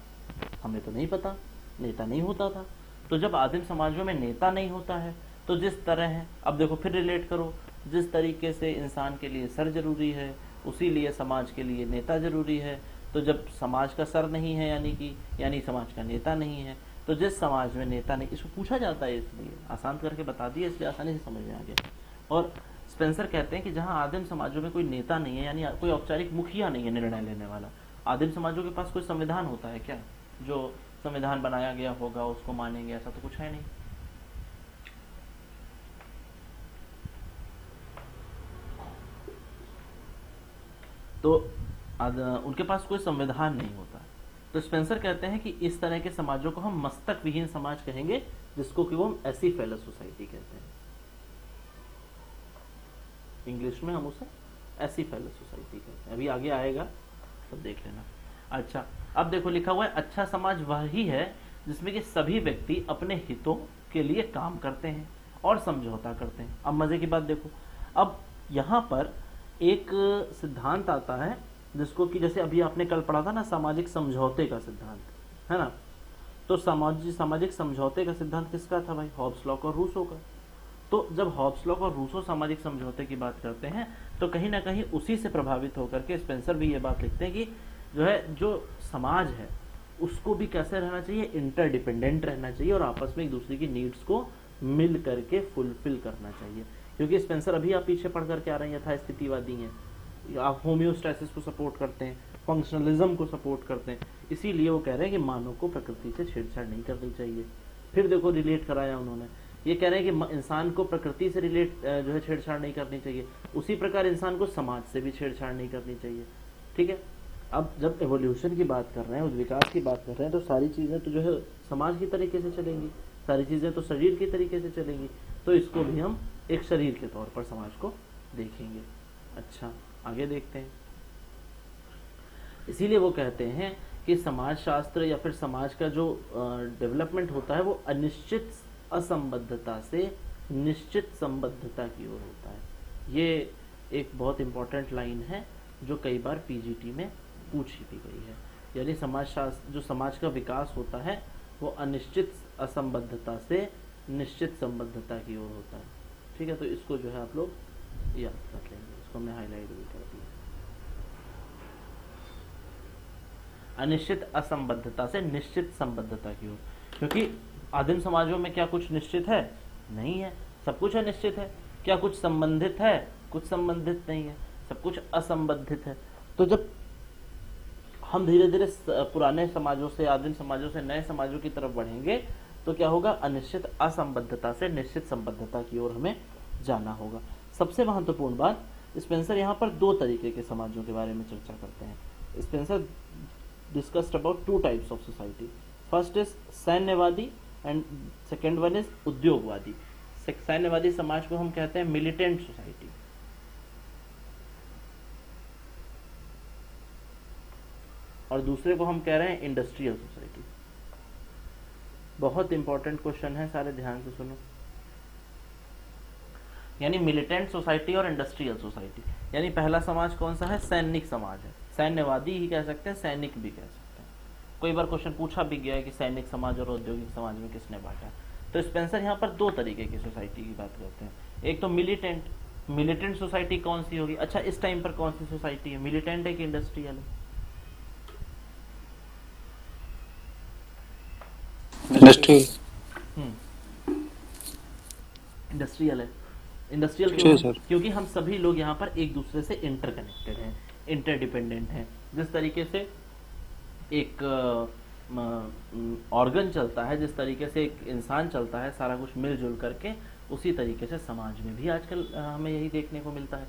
हमें तो नहीं पता, नेता नहीं होता था। तो जब आदिम समाजों में नेता नहीं होता है तो जिस तरह है, अब देखो फिर रिलेट करो, जिस तरीके से इंसान के लिए सर जरूरी है उसी लिए समाज के लिए नेता जरूरी है। तो जब समाज का सर नहीं है यानी समाज का नेता नहीं है, तो जिस समाज में नेता नहीं, इसको पूछा जाता है, इसलिए आसान करके बता दिया, इसलिए आसानी से समझ में आ गया। और स्पेंसर कहते हैं कि जहां आदिम समाजों में कोई नेता नहीं है, यानी कोई औपचारिक मुखिया नहीं है निर्णय लेने वाला। आदिम समाजों के पास कोई संविधान होता है क्या, जो संविधान बनाया गया होगा उसको मानेंगे, ऐसा तो कुछ है नहीं। तो उनके पास कोई संविधान नहीं होता। तो स्पेंसर कहते हैं कि इस तरह के समाजों को हम मस्तक विहीन समाज कहेंगे, जिसको कि वो हम एसिफेलस सोसाइटी कहते हैं। इंग्लिश में हम उसे एसिफेलस सोसाइटी कहते हैं। अभी आगे आएगा तो देख लेना। अच्छा, अब देखो लिखा हुआ है, अच्छा समाज वही है जिसमें कि सभी व्यक्ति अपने हितों के लिए काम करते हैं और समझौता करते हैं। अब मजे की बात देखो, अब यहाँ पर एक सिद्धांत आता है जिसको कि जैसे अभी आपने कल पढ़ा था ना, सामाजिक समझौते का सिद्धांत, है ना। तो सामाजिक समझौते का सिद्धांत किसका था भाई? हॉब्स लॉक और रूसो का। तो जब हॉब्स लॉक और रूसो सामाजिक समझौते की बात करते हैं तो कहीं ना कहीं उसी से प्रभावित होकर के स्पेंसर भी ये बात लिखते हैं कि जो समाज है उसको भी कैसे रहना चाहिए, इंटरडिपेंडेंट रहना चाहिए और आपस में एक दूसरे की नीड्स को मिल करके फुलफिल करना चाहिए। क्योंकि स्पेंसर अभी आप पीछे पढ़ करके आ रहे हैं, यथास्थितिवादी हैं, आप होम्योस्टैसिस को सपोर्ट करते हैं, फंक्शनलिज्म को सपोर्ट करते हैं, इसीलिए वो कह रहे हैं कि मानव को प्रकृति से छेड़छाड़ नहीं करनी चाहिए। फिर देखो रिलेट कराया उन्होंने, ये कह रहे हैं कि इंसान को प्रकृति से छेड़छाड़ नहीं करनी चाहिए, उसी प्रकार इंसान को समाज से भी छेड़छाड़ नहीं करनी चाहिए। ठीक है, अब जब एवोल्यूशन की बात कर रहे हैं, विकास की बात कर रहे हैं, तो सारी चीजें तो जो है समाज की तरीके से चलेंगी, सारी चीजें तो शरीर की तरीके से चलेंगी। तो इसको भी हम एक शरीर के तौर पर समाज को देखेंगे। अच्छा, आगे देखते हैं। इसीलिए वो कहते हैं कि समाज शास्त्र या फिर समाज का जो डेवलपमेंट होता है वो अनिश्चित असंबद्धता से निश्चित संबद्धता की ओर होता है। ये एक बहुत इंपॉर्टेंट लाइन है जो कई बार पीजीटी में पूछी भी गई है। यानी समाज शास्त्र, जो समाज का विकास होता है वो अनिश्चित असंबद्धता से निश्चित संबद्धता की ओर होता है। ठीक है, तो इसको जो है आप लोग याद कर लेंगे, इसको हमने हाईलाइट भी कर दिया। अनिश्चित असंबद्धता से निश्चित संबद्धता की ओर, क्योंकि आदिम समाजों में क्या कुछ निश्चित है? नहीं है, सब कुछ अनिश्चित है। क्या कुछ संबंधित है? कुछ संबंधित नहीं है, सब कुछ असंबद्धित है। तो जब हम धीरे धीरे पुराने समाजों से, आदिम समाजों से नए समाजों की तरफ बढ़ेंगे तो क्या होगा? अनिश्चित असंबद्धता से निश्चित संबद्धता की ओर हमें जाना होगा। सबसे महत्वपूर्ण बात, स्पेंसर यहाँ पर दो तरीके के समाजों के बारे में चर्चा करते हैं। Spencer discussed about two types of society. First is सैन्यवादी एंड सेकेंड वन इज उद्योगवादी। सैन्यवादी समाज को हम कहते हैं मिलिटेंट सोसाइटी, और दूसरे को हम कह रहे हैं इंडस्ट्रियल सोसाइटी। बहुत इंपॉर्टेंट क्वेश्चन है, सारे ध्यान से सुनो। यानी मिलिटेंट सोसाइटी और इंडस्ट्रियल सोसाइटी, यानी पहला समाज कौन सा है? सैनिक समाज है। सैन्यवादी ही कह सकते हैं, सैनिक भी कह सकते हैं। कोई बार क्वेश्चन पूछा भी गया है कि सैनिक समाज और औद्योगिक समाज में किसने बांटा। तो स्पेंसर यहाँ पर दो तरीके की सोसाइटी की बात करते हैं। एक तो मिलिटेंट सोसाइटी कौन सी होगी? अच्छा, इस टाइम पर कौन सी सोसाइटी है? मिलिटेंट है कि इंडस्ट्रियल है? इंडस्ट्रियल। इंडस्ट्रियल है। इंडस्ट्रियल क्योंकि हम सभी लोग यहाँ पर एक दूसरे से इंटरकनेक्टेड हैं, इंटरडिपेंडेंट हैं। जिस तरीके से एक ऑर्गन चलता है, जिस तरीके से एक इंसान चलता है, सारा कुछ मिलजुल करके, उसी तरीके से समाज में भी आजकल हमें यही देखने को मिलता है।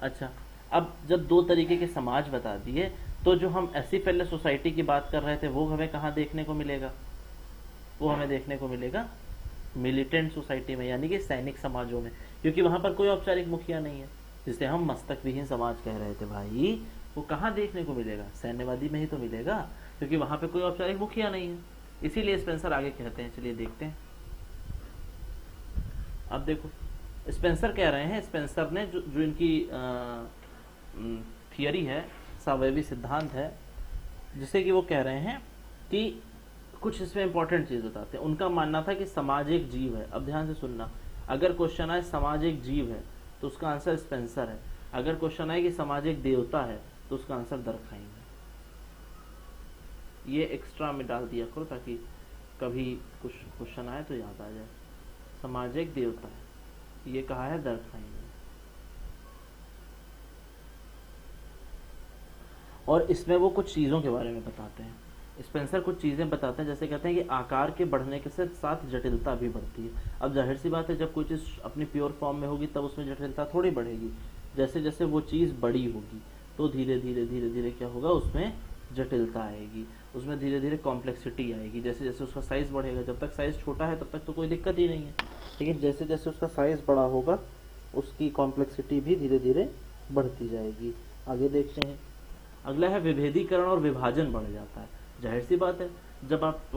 अच्छा, अब जब दो तरीके के समाज बता दिए तो जो हम एसिफेलस सोसाइटी की बात कर रहे थे वो हमें कहाँ देखने को मिलेगा? वो हमें देखने को मिलेगा मिलिटेंट सोसाइटी में, यानी कि सैनिक समाजों में, क्योंकि वहां पर कोई औपचारिक मुखिया नहीं है, जिसे हम मस्तक विहीन समाज कह रहे थे भाई, वो कहाँ देखने को मिलेगा? सैन्यवादी में ही तो मिलेगा, क्योंकि वहां पे कोई औपचारिक मुखिया नहीं है। इसीलिए स्पेंसर आगे कहते हैं, चलिए देखते हैं। अब देखो स्पेंसर कह रहे हैं, स्पेंसर ने जो इनकी थियरी है, सावयवी सिद्धांत है, जिसे कि वो कह रहे हैं कि कुछ इसमें इंपॉर्टेंट चीज बताते हैं। उनका मानना था कि समाज एक जीव है। अब ध्यान से सुनना, अगर क्वेश्चन आए समाज एक जीव है तो उसका आंसर स्पेंसर है। अगर क्वेश्चन आए कि समाज एक देवता है तो उसका आंसर दरखाइन है। ये एक्स्ट्रा में डाल दिया करो ताकि कभी कुछ क्वेश्चन आए तो याद आ जाए। समाज एक देवता है, ये कहा है दरखाइन ने। और इसमें वो कुछ चीजों के बारे में बताते हैं। स्पेंसर कुछ चीजें बताते हैं, जैसे कहते हैं कि आकार के बढ़ने के साथ जटिलता भी बढ़ती है। अब जाहिर सी बात है, जब कोई चीज अपनी प्योर फॉर्म में होगी तब उसमें जटिलता थोड़ी बढ़ेगी। जैसे जैसे वो चीज बड़ी होगी तो धीरे धीरे क्या होगा, उसमें जटिलता आएगी, उसमें धीरे धीरे कॉम्प्लेक्सिटी आएगी। जैसे जैसे उसका साइज बढ़ेगा, जब तक साइज छोटा है तब तक तो कोई दिक्कत ही नहीं है, लेकिन जैसे जैसे उसका साइज बड़ा होगा उसकी कॉम्प्लेक्सिटी भी धीरे धीरे बढ़ती जाएगी। आगे देखते हैं। अगला है विभेदीकरण और विभाजन बढ़ जाता है। जाहिर सी बात है, जब आप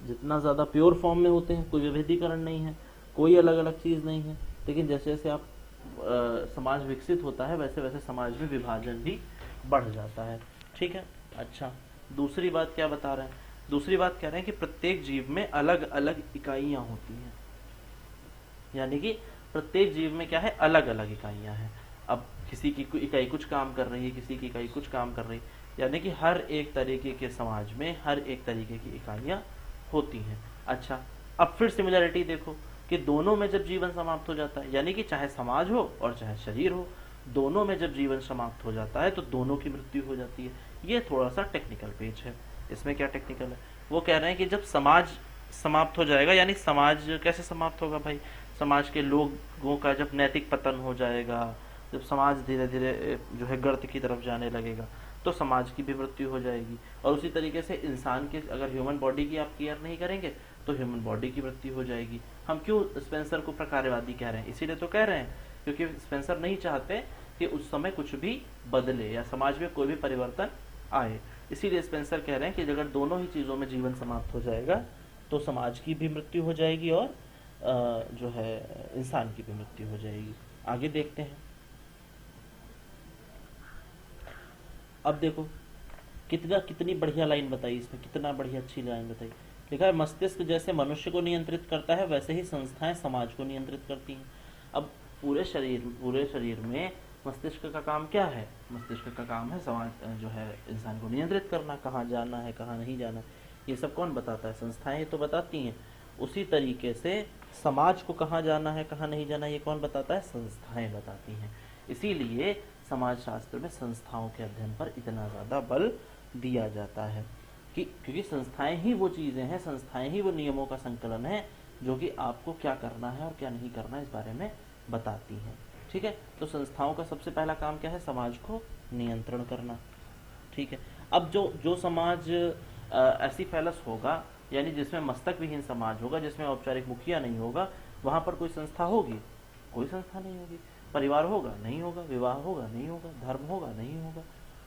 जितना ज़्यादा प्योर फॉर्म में होते हैं कोई विभेदीकरण नहीं है, कोई अलग अलग चीज़ नहीं है, लेकिन जैसे जैसे आप समाज विकसित होता है वैसे वैसे समाज में विभाजन भी बढ़ जाता है। ठीक है। अच्छा, दूसरी बात क्या बता रहे हैं? दूसरी बात कह रहे हैं कि प्रत्येक जीव में अलग अलग इकाइयाँ होती हैं, यानी कि प्रत्येक जीव में क्या है, अलग अलग इकाइयाँ हैं। अब किसी की इकाई कुछ काम कर रही है, किसी की इकाई कुछ काम कर रही है, यानी कि हर एक तरीके के समाज में हर एक तरीके की इकाइयाँ होती हैं। अच्छा, अब फिर सिमिलरिटी देखो कि दोनों में जब जीवन समाप्त हो जाता है, यानी कि चाहे समाज हो और चाहे शरीर हो, दोनों में जब जीवन समाप्त हो जाता है तो दोनों की मृत्यु हो जाती है। ये थोड़ा सा टेक्निकल पेज है। इसमें क्या टेक्निकल है? वो कह रहे हैं कि जब समाज समाप्त हो जाएगा, यानी समाज कैसे समाप्त होगा भाई? समाज के लोगों का जब नैतिक पतन हो जाएगा, जब समाज धीरे धीरे जो है गर्त की तरफ जाने लगेगा, तो समाज की भी मृत्यु हो जाएगी। और उसी तरीके से इंसान के, अगर ह्यूमन बॉडी की आप केयर नहीं करेंगे तो ह्यूमन बॉडी की मृत्यु हो जाएगी। हम क्यों स्पेंसर को प्रकारवादी कह रहे हैं? इसीलिए तो कह रहे हैं क्योंकि स्पेंसर नहीं चाहते कि उस समय कुछ भी बदले या समाज में कोई भी परिवर्तन आए। इसीलिए स्पेंसर कह रहे हैं कि अगर दोनों ही चीज़ों में जीवन समाप्त हो जाएगा तो समाज की भी मृत्यु हो जाएगी और जो है इंसान की भी मृत्यु हो जाएगी। आगे देखते हैं। अब देखो कितनी बढ़िया लाइन बताई इसमें, कितना बढ़िया अच्छी लाइन बताई। लिखा है मस्तिष्क जैसे मनुष्य को नियंत्रित करता है वैसे ही संस्थाएं समाज को नियंत्रित करती हैं। अब पूरे शरीर में मस्तिष्क का काम क्या है? मस्तिष्क का काम है समाज जो है इंसान को नियंत्रित करना, कहाँ जाना है कहाँ नहीं जाना, ये सब कौन बताता है? संस्थाएं तो बताती हैं। उसी तरीके से समाज को कहाँ जाना है कहाँ नहीं जाना ये कौन बताता है? संस्थाएं बताती हैं। इसीलिए समाज शास्त्र में संस्थाओं के अध्ययन पर इतना ज़्यादा बल दिया जाता है कि क्योंकि संस्थाएं ही वो चीज़ें हैं, संस्थाएं ही वो नियमों का संकलन है जो कि आपको क्या करना है और क्या नहीं करना है इस बारे में बताती हैं। ठीक है, तो संस्थाओं का सबसे पहला काम क्या है? समाज को नियंत्रण करना। ठीक है, अब जो समाज ऐसी फैलस होगा, यानी जिसमें मस्तक विहीन समाज होगा, जिसमें औपचारिक मुखिया नहीं होगा, वहाँ पर कोई संस्था होगी? कोई संस्था नहीं होगी। परिवार होगा? नहीं होगा। विवाह होगा? नहीं होगा। धर्म होगा? नहीं होगा।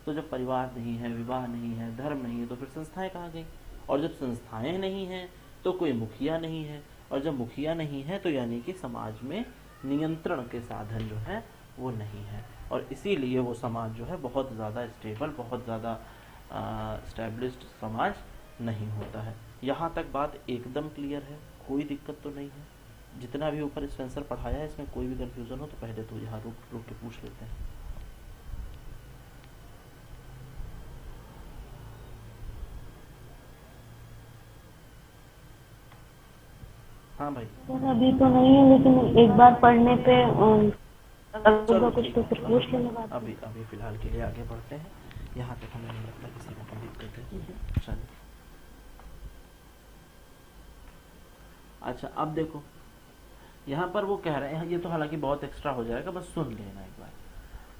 तो जब परिवार नहीं है, विवाह नहीं है, धर्म नहीं है, तो फिर संस्थाएं कहाँ गई? और जब संस्थाएं नहीं हैं तो कोई मुखिया नहीं है, और जब मुखिया नहीं है तो यानी कि समाज में नियंत्रण के साधन जो है वो नहीं है, और इसीलिए वो समाज जो है बहुत ज़्यादा स्टेबल, बहुत ज़्यादा स्टैब्लिश्ड समाज नहीं होता है। यहाँ तक बात एकदम क्लियर है, कोई दिक्कत तो नहीं है। जितना भी ऊपर स्पेंसर पढ़ाया है इसमें कोई भी कंफ्यूजन हो तो पहले तो यहाँ रुक के पूछ लेते हैं। हाँ भाई, अभी तो नहीं है, लेकिन एक बार पढ़ने पे कुछ तो फिर पूछ लेने बाद। अभी फिलहाल के लिए आगे बढ़ते हैं। यहाँ तक हमें नहीं लगता किसी को कोई दिक्कत है। चलिए, अच्छा अब देखो यहाँ पर वो कह रहे हैं, ये तो हालांकि बहुत एक्स्ट्रा हो जाएगा, बस सुन लेना एक बार।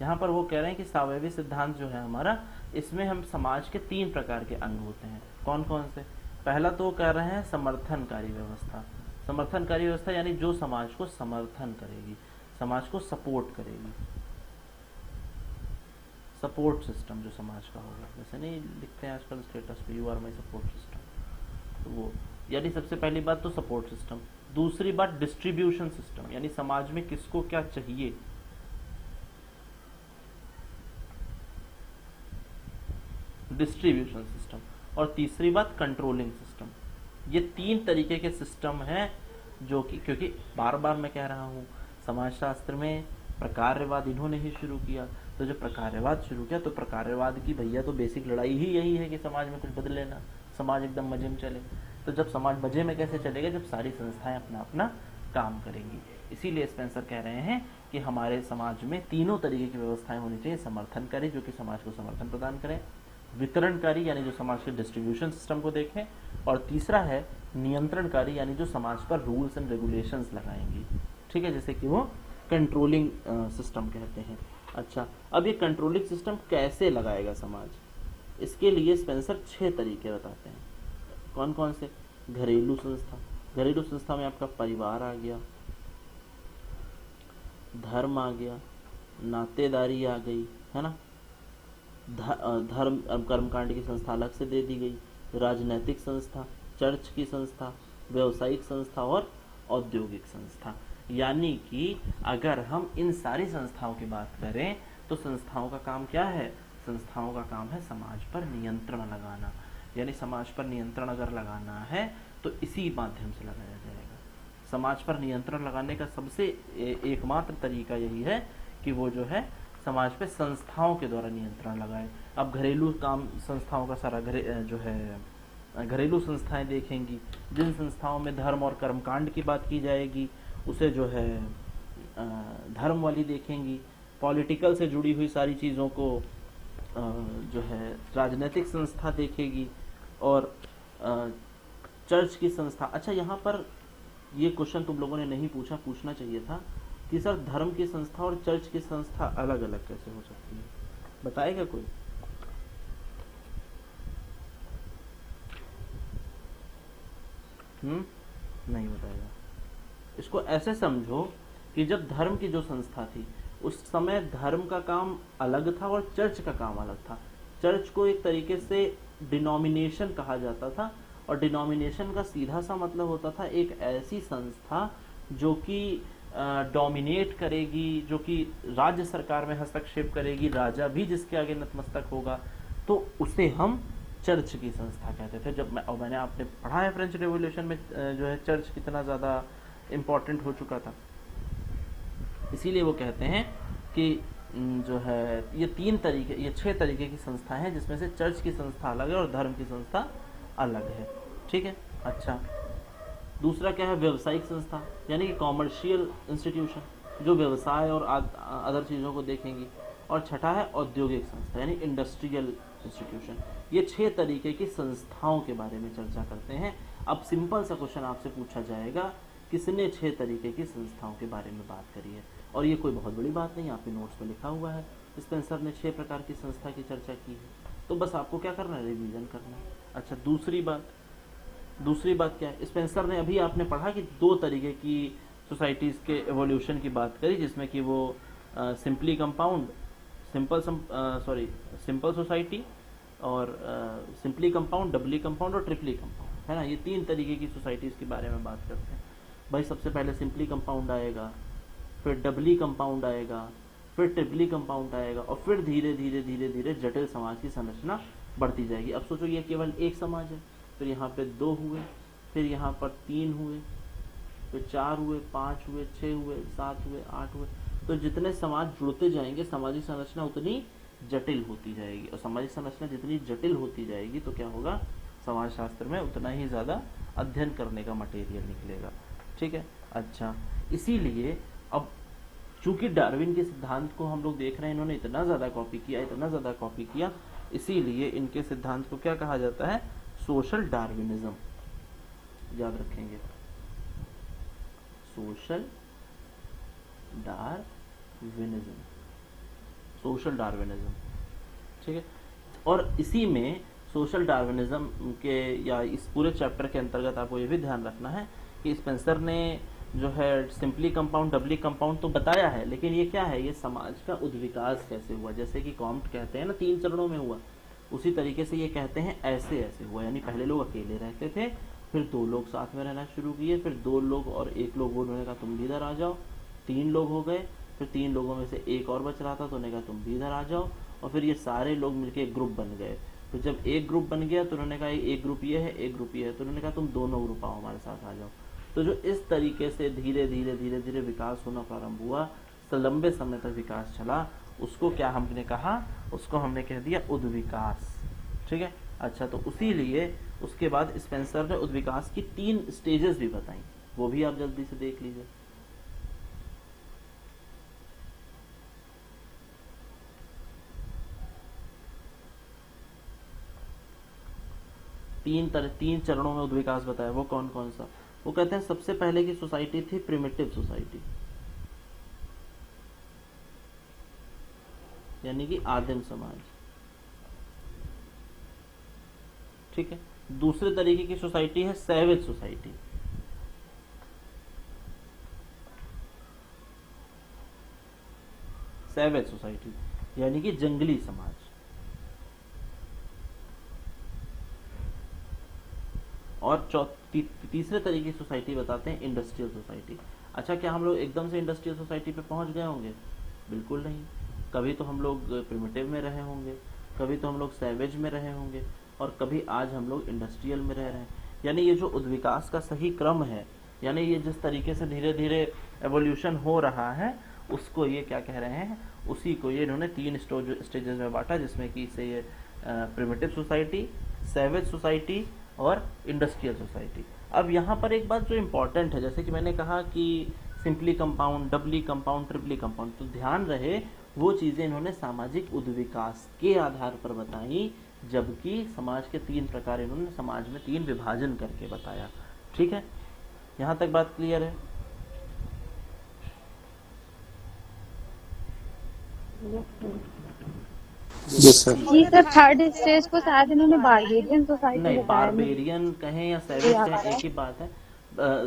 यहाँ पर वो कह रहे हैं कि सावयवी सिद्धांत जो है हमारा, इसमें हम समाज के 3 प्रकार के अंग होते हैं। कौन कौन से? पहला तो कह रहे हैं समर्थनकारी व्यवस्था। समर्थनकारी व्यवस्था यानी जो समाज को समर्थन करेगी, समाज को सपोर्ट करेगी, सपोर्ट सिस्टम जो समाज का होगा। जैसे नहीं लिखते हैं आजकल स्टेटस पे, you are my support system, तो वो यानी सबसे पहली बात तो सपोर्ट सिस्टम। दूसरी बात डिस्ट्रीब्यूशन सिस्टम, यानी समाज में किसको क्या चाहिए, डिस्ट्रीब्यूशन सिस्टम। और तीसरी बात कंट्रोलिंग सिस्टम। ये तीन तरीके के सिस्टम हैं जो कि, क्योंकि बार बार मैं कह रहा हूँ समाजशास्त्र में प्रकार्यवाद इन्होंने ही शुरू किया, तो जब प्रकार्यवाद शुरू किया तो प्रकार्यवाद की भैया तो बेसिक लड़ाई ही यही है कि समाज में कुछ बदले ना, समाज एकदम मजे में चले। तो जब समाज मजे में कैसे चलेगा, जब सारी संस्थाएं अपना अपना काम करेंगी। इसीलिए स्पेंसर कह रहे हैं कि हमारे समाज में तीनों तरीके की व्यवस्थाएं होनी चाहिए। समर्थनकारी जो कि समाज को समर्थन प्रदान करें, वितरणकारी यानी जो समाज के डिस्ट्रीब्यूशन सिस्टम को देखें, और तीसरा है नियंत्रणकारी यानी जो समाज पर रूल्स एंड रेगुलेशंस लगाएंगी। ठीक है, जैसे कि वो कंट्रोलिंग सिस्टम कहते हैं। अच्छा, अब ये कंट्रोलिंग सिस्टम कैसे लगाएगा समाज, इसके लिए स्पेंसर 6 तरीके बताते हैं। कौन कौन से? घरेलू संस्था, घरेलू संस्था में आपका परिवार आ गया, धर्म आ गया, नातेदारी आ गई, है ना, धर्म कर्मकांड की संस्था अलग से दे दी गई, राजनैतिक संस्था, चर्च की संस्था, व्यवसायिक संस्था और औद्योगिक संस्था। यानी कि अगर हम इन सारी संस्थाओं की बात करें तो संस्थाओं का काम क्या है? संस्थाओं का काम है समाज पर नियंत्रण लगाना। यानी समाज पर नियंत्रण अगर लगाना है तो इसी माध्यम से लगाया जाएगा। समाज पर नियंत्रण लगाने का सबसे एकमात्र तरीका यही है कि वो जो है समाज पे संस्थाओं के द्वारा नियंत्रण लगाए। अब घरेलू काम संस्थाओं का सारा घरेलू संस्थाएं देखेंगी, जिन संस्थाओं में धर्म और कर्मकांड की बात की जाएगी उसे जो है धर्म वाली देखेंगी। पॉलिटिकल से जुड़ी हुई सारी चीज़ों को जो है राजनीतिक संस्था देखेगी, और चर्च की संस्था। अच्छा, यहाँ पर ये क्वेश्चन तुम लोगों ने नहीं पूछा, पूछना चाहिए था कि सर धर्म की संस्था और चर्च की संस्था अलग अलग कैसे हो सकती है, बताएगा कोई? नहीं बताएगा। इसको ऐसे समझो कि जब धर्म की जो संस्था थी उस समय धर्म का काम अलग था और चर्च का काम अलग था। चर्च को एक तरीके से डिनोमिनेशन कहा जाता था, और डिनोमिनेशन का सीधा सा मतलब होता था एक ऐसी संस्था जो कि डोमिनेट करेगी, जो कि राज्य सरकार में हस्तक्षेप करेगी, राजा भी जिसके आगे नतमस्तक होगा, तो उसे हम चर्च की संस्था कहते थे। जब मैंने आपने पढ़ा है फ्रेंच रेवोल्यूशन में जो है चर्च कितना ज़्यादा इम्पोर्टेंट हो चुका था। इसीलिए वो कहते हैं कि जो है ये 6 तरीके की संस्था हैं, जिसमें से चर्च की संस्था अलग है और धर्म की संस्था अलग है। ठीक है। अच्छा, दूसरा क्या है? व्यावसायिक संस्था, यानी कि कॉमर्शियल इंस्टीट्यूशन, जो व्यवसाय और अदर चीज़ों को देखेंगी। और छठा है औद्योगिक संस्था, यानी इंडस्ट्रियल इंस्टीट्यूशन। ये 6 तरीके की संस्थाओं के बारे में चर्चा करते हैं। अब सिंपल सा क्वेश्चन आपसे पूछा जाएगा, किसने 6 तरीके की संस्थाओं के बारे में बात करी है? और ये कोई बहुत बड़ी बात नहीं, आपके नोट्स में लिखा हुआ है, स्पेंसर ने 6 प्रकार की संस्था की चर्चा की है। तो बस आपको क्या करना है? रिवीजन करना है। अच्छा, दूसरी बात क्या है? स्पेंसर ने अभी आपने पढ़ा कि 2 तरीके की सोसाइटीज़ के एवोल्यूशन की बात करी, जिसमें कि वो सिंपल सोसाइटी और सिंपली कंपाउंड, डबली कंपाउंड और ट्रिपली कंपाउंड, है ना। ये 3 तरीके की सोसाइटीज़ के बारे में बात करते हैं। भाई सबसे पहले सिंपली कंपाउंड आएगा, फिर डबली कंपाउंड आएगा, फिर ट्रिपली कंपाउंड आएगा, और फिर धीरे धीरे धीरे धीरे जटिल समाज की संरचना बढ़ती जाएगी। अब सोचो ये केवल एक समाज है, फिर यहाँ पे 2 हुए, फिर यहाँ पर 3 हुए, फिर 4 हुए, 5 हुए, 6 हुए, 7 हुए, 8 हुए। तो जितने समाज जुड़ते जाएंगे सामाजिक संरचना उतनी जटिल होती जाएगी, और सामाजिक संरचना जितनी जटिल होती जाएगी तो क्या होगा? समाजशास्त्र में उतना ही ज़्यादा अध्ययन करने का मटेरियल निकलेगा। ठीक है। अच्छा, इसीलिए अब चूंकि डार्विन के सिद्धांत को हम लोग देख रहे हैं, इन्होंने इतना ज़्यादा कॉपी किया, इसीलिए इनके सिद्धांत को क्या कहा जाता है? Social Darwinism. याद रखेंगे, सोशल डार्विनिज्म। ठीक है। और इसी में सोशल डार्विनिज्म के या इस पूरे चैप्टर के अंतर्गत आपको ये भी ध्यान रखना है कि स्पेंसर ने जो है सिंपली कंपाउंड डबली कंपाउंड तो बताया है, लेकिन ये क्या है, ये समाज का उद्विकास कैसे हुआ, जैसे कि कॉम्ट कहते हैं ना 3 चरणों में हुआ, उसी तरीके से ये कहते हैं ऐसे ऐसे हुआ। यानी पहले लोग अकेले रहते थे, फिर 2 लोग साथ में रहना शुरू किए, फिर 2 लोग और 1 लोग, वो उन्होंने कहा तुम भी इधर आ जाओ, 3 लोग हो गए, फिर 3 लोगों में से 1 और बच रहा था तो उन्होंने कहा तुम भी इधर आ जाओ, और फिर ये सारे लोग मिलके एक ग्रुप बन गए। फिर जब एक ग्रुप बन गया तो उन्होंने कहा एक ग्रुप ये है, एक ग्रुप ये है, तो उन्होंने कहा तुम दोनों ग्रुप आओ हमारे साथ आ जाओ। तो जो इस तरीके से धीरे धीरे धीरे धीरे विकास होना प्रारंभ हुआ, तो लंबे समय तक विकास चला, उसको क्या हमने कहा, उसको हमने कह दिया उद्विकास। ठीक है, अच्छा, तो उसी लिए उसके बाद स्पेंसर ने उद्विकास की 3 स्टेजेस भी बताई, वो भी आप जल्दी से देख लीजिए। तीन चरणों में उद्विकास बताया, वो कौन कौन सा। वो कहते हैं सबसे पहले की सोसाइटी थी प्रिमिटिव सोसाइटी, यानी कि आदिम समाज। ठीक है, दूसरे तरीके की सोसाइटी है सैवेज सोसाइटी, सैवेज सोसाइटी यानी कि जंगली समाज। और तीसरे तरीके की सोसाइटी बताते हैं इंडस्ट्रियल सोसाइटी। अच्छा, क्या हम लोग एकदम से इंडस्ट्रियल सोसाइटी पे पहुंच गए होंगे? बिल्कुल नहीं। कभी तो हम लोग प्रिमिटिव में रहे होंगे, कभी तो हम लोग सैवेज में रहे होंगे, और कभी आज हम लोग इंडस्ट्रियल में रह रहे हैं। यानी ये जो उद्विकास का सही क्रम है, यानी ये जिस तरीके से धीरे धीरे एवोल्यूशन हो रहा है, उसको ये क्या कह रहे हैं, उसी को ये इन्होंने 3 स्टेजेस में बांटा, जिसमें कि इसे ये प्रिमिटिव सोसाइटी, सैवेज सोसाइटी और इंडस्ट्रियल सोसाइटी। अब यहाँ पर एक बात जो इम्पोर्टेंट है, जैसे कि मैंने कहा कि सिंपली कंपाउंड, डबली कंपाउंड, ट्रिपली कंपाउंड, तो ध्यान रहे वो चीज़ें इन्होंने सामाजिक उद्विकास के आधार पर बताई, जबकि समाज के 3 प्रकार इन्होंने समाज में 3 विभाजन करके बताया। ठीक है, यहाँ तक बात क्लियर है? Yes sir. जी सर, थर्ड स्टेज को शायद इन्होंने बारबेरियन सोसाइटी नहीं, बताया। बारबेरियन कहें या सैवेज कहें एक ही बात है।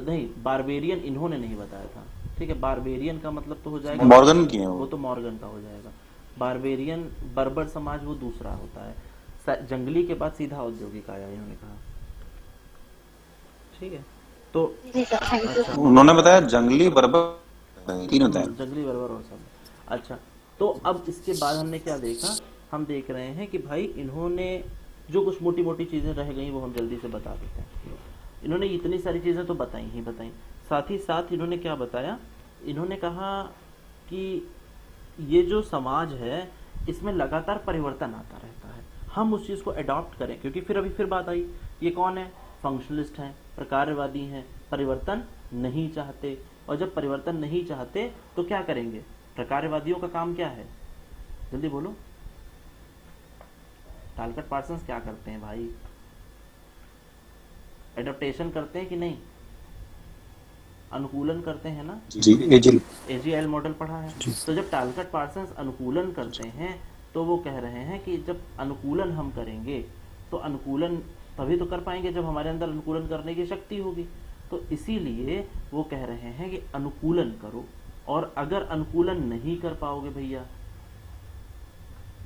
नहीं, बारबेरियन इन्होंने नहीं बताया था। ठीक है, बारबेरियन का मतलब तो हो जाएगा मॉर्गन की है वो तो मॉर्गन का हो जाएगा। बारबेरियन बर्बर समाज वो दूसरा होता है, जंगली के बाद सीधा औद्योगिक आया, इन्होंने कहा। ठीक है, तो जी सर, थैंक यू। अच्छा, उन्होंने बताया जंगली बर्बर 3 होता है। जंगली बर्बर और सब। अच्छा, तो अब इसके बाद हमने क्या देखा, हम देख रहे हैं कि भाई इन्होंने जो कुछ मोटी मोटी चीज़ें रह गई वो हम जल्दी से बता देते हैं। इन्होंने इतनी सारी चीज़ें तो बताई ही बताई, साथ ही साथ इन्होंने क्या बताया, इन्होंने कहा कि ये जो समाज है इसमें लगातार परिवर्तन आता रहता है, हम उस चीज़ को अडॉप्ट करें, क्योंकि फिर बात आई, ये कौन है, फंक्शनलिस्ट हैं, प्रकारवादी हैं, परिवर्तन नहीं चाहते। और जब परिवर्तन नहीं चाहते तो क्या करेंगे, प्रकारवादियों का काम क्या है, जल्दी बोलो। टालकट पार्सन्स क्या करते हैं भाई, एडेप्टेशन करते हैं कि नहीं, अनुकूलन करते हैं ना जी, एजिल। एजीएल मॉडल पढ़ा है। तो जब टालकट पार्सन्स अनुकूलन करते हैं तो वो कह रहे हैं कि जब अनुकूलन हम करेंगे तो अनुकूलन तभी तो कर पाएंगे जब हमारे अंदर अनुकूलन करने की शक्ति होगी। तो इसीलिए वो कह रहे हैं कि अनुकूलन करो, और अगर अनुकूलन नहीं कर पाओगे भैया,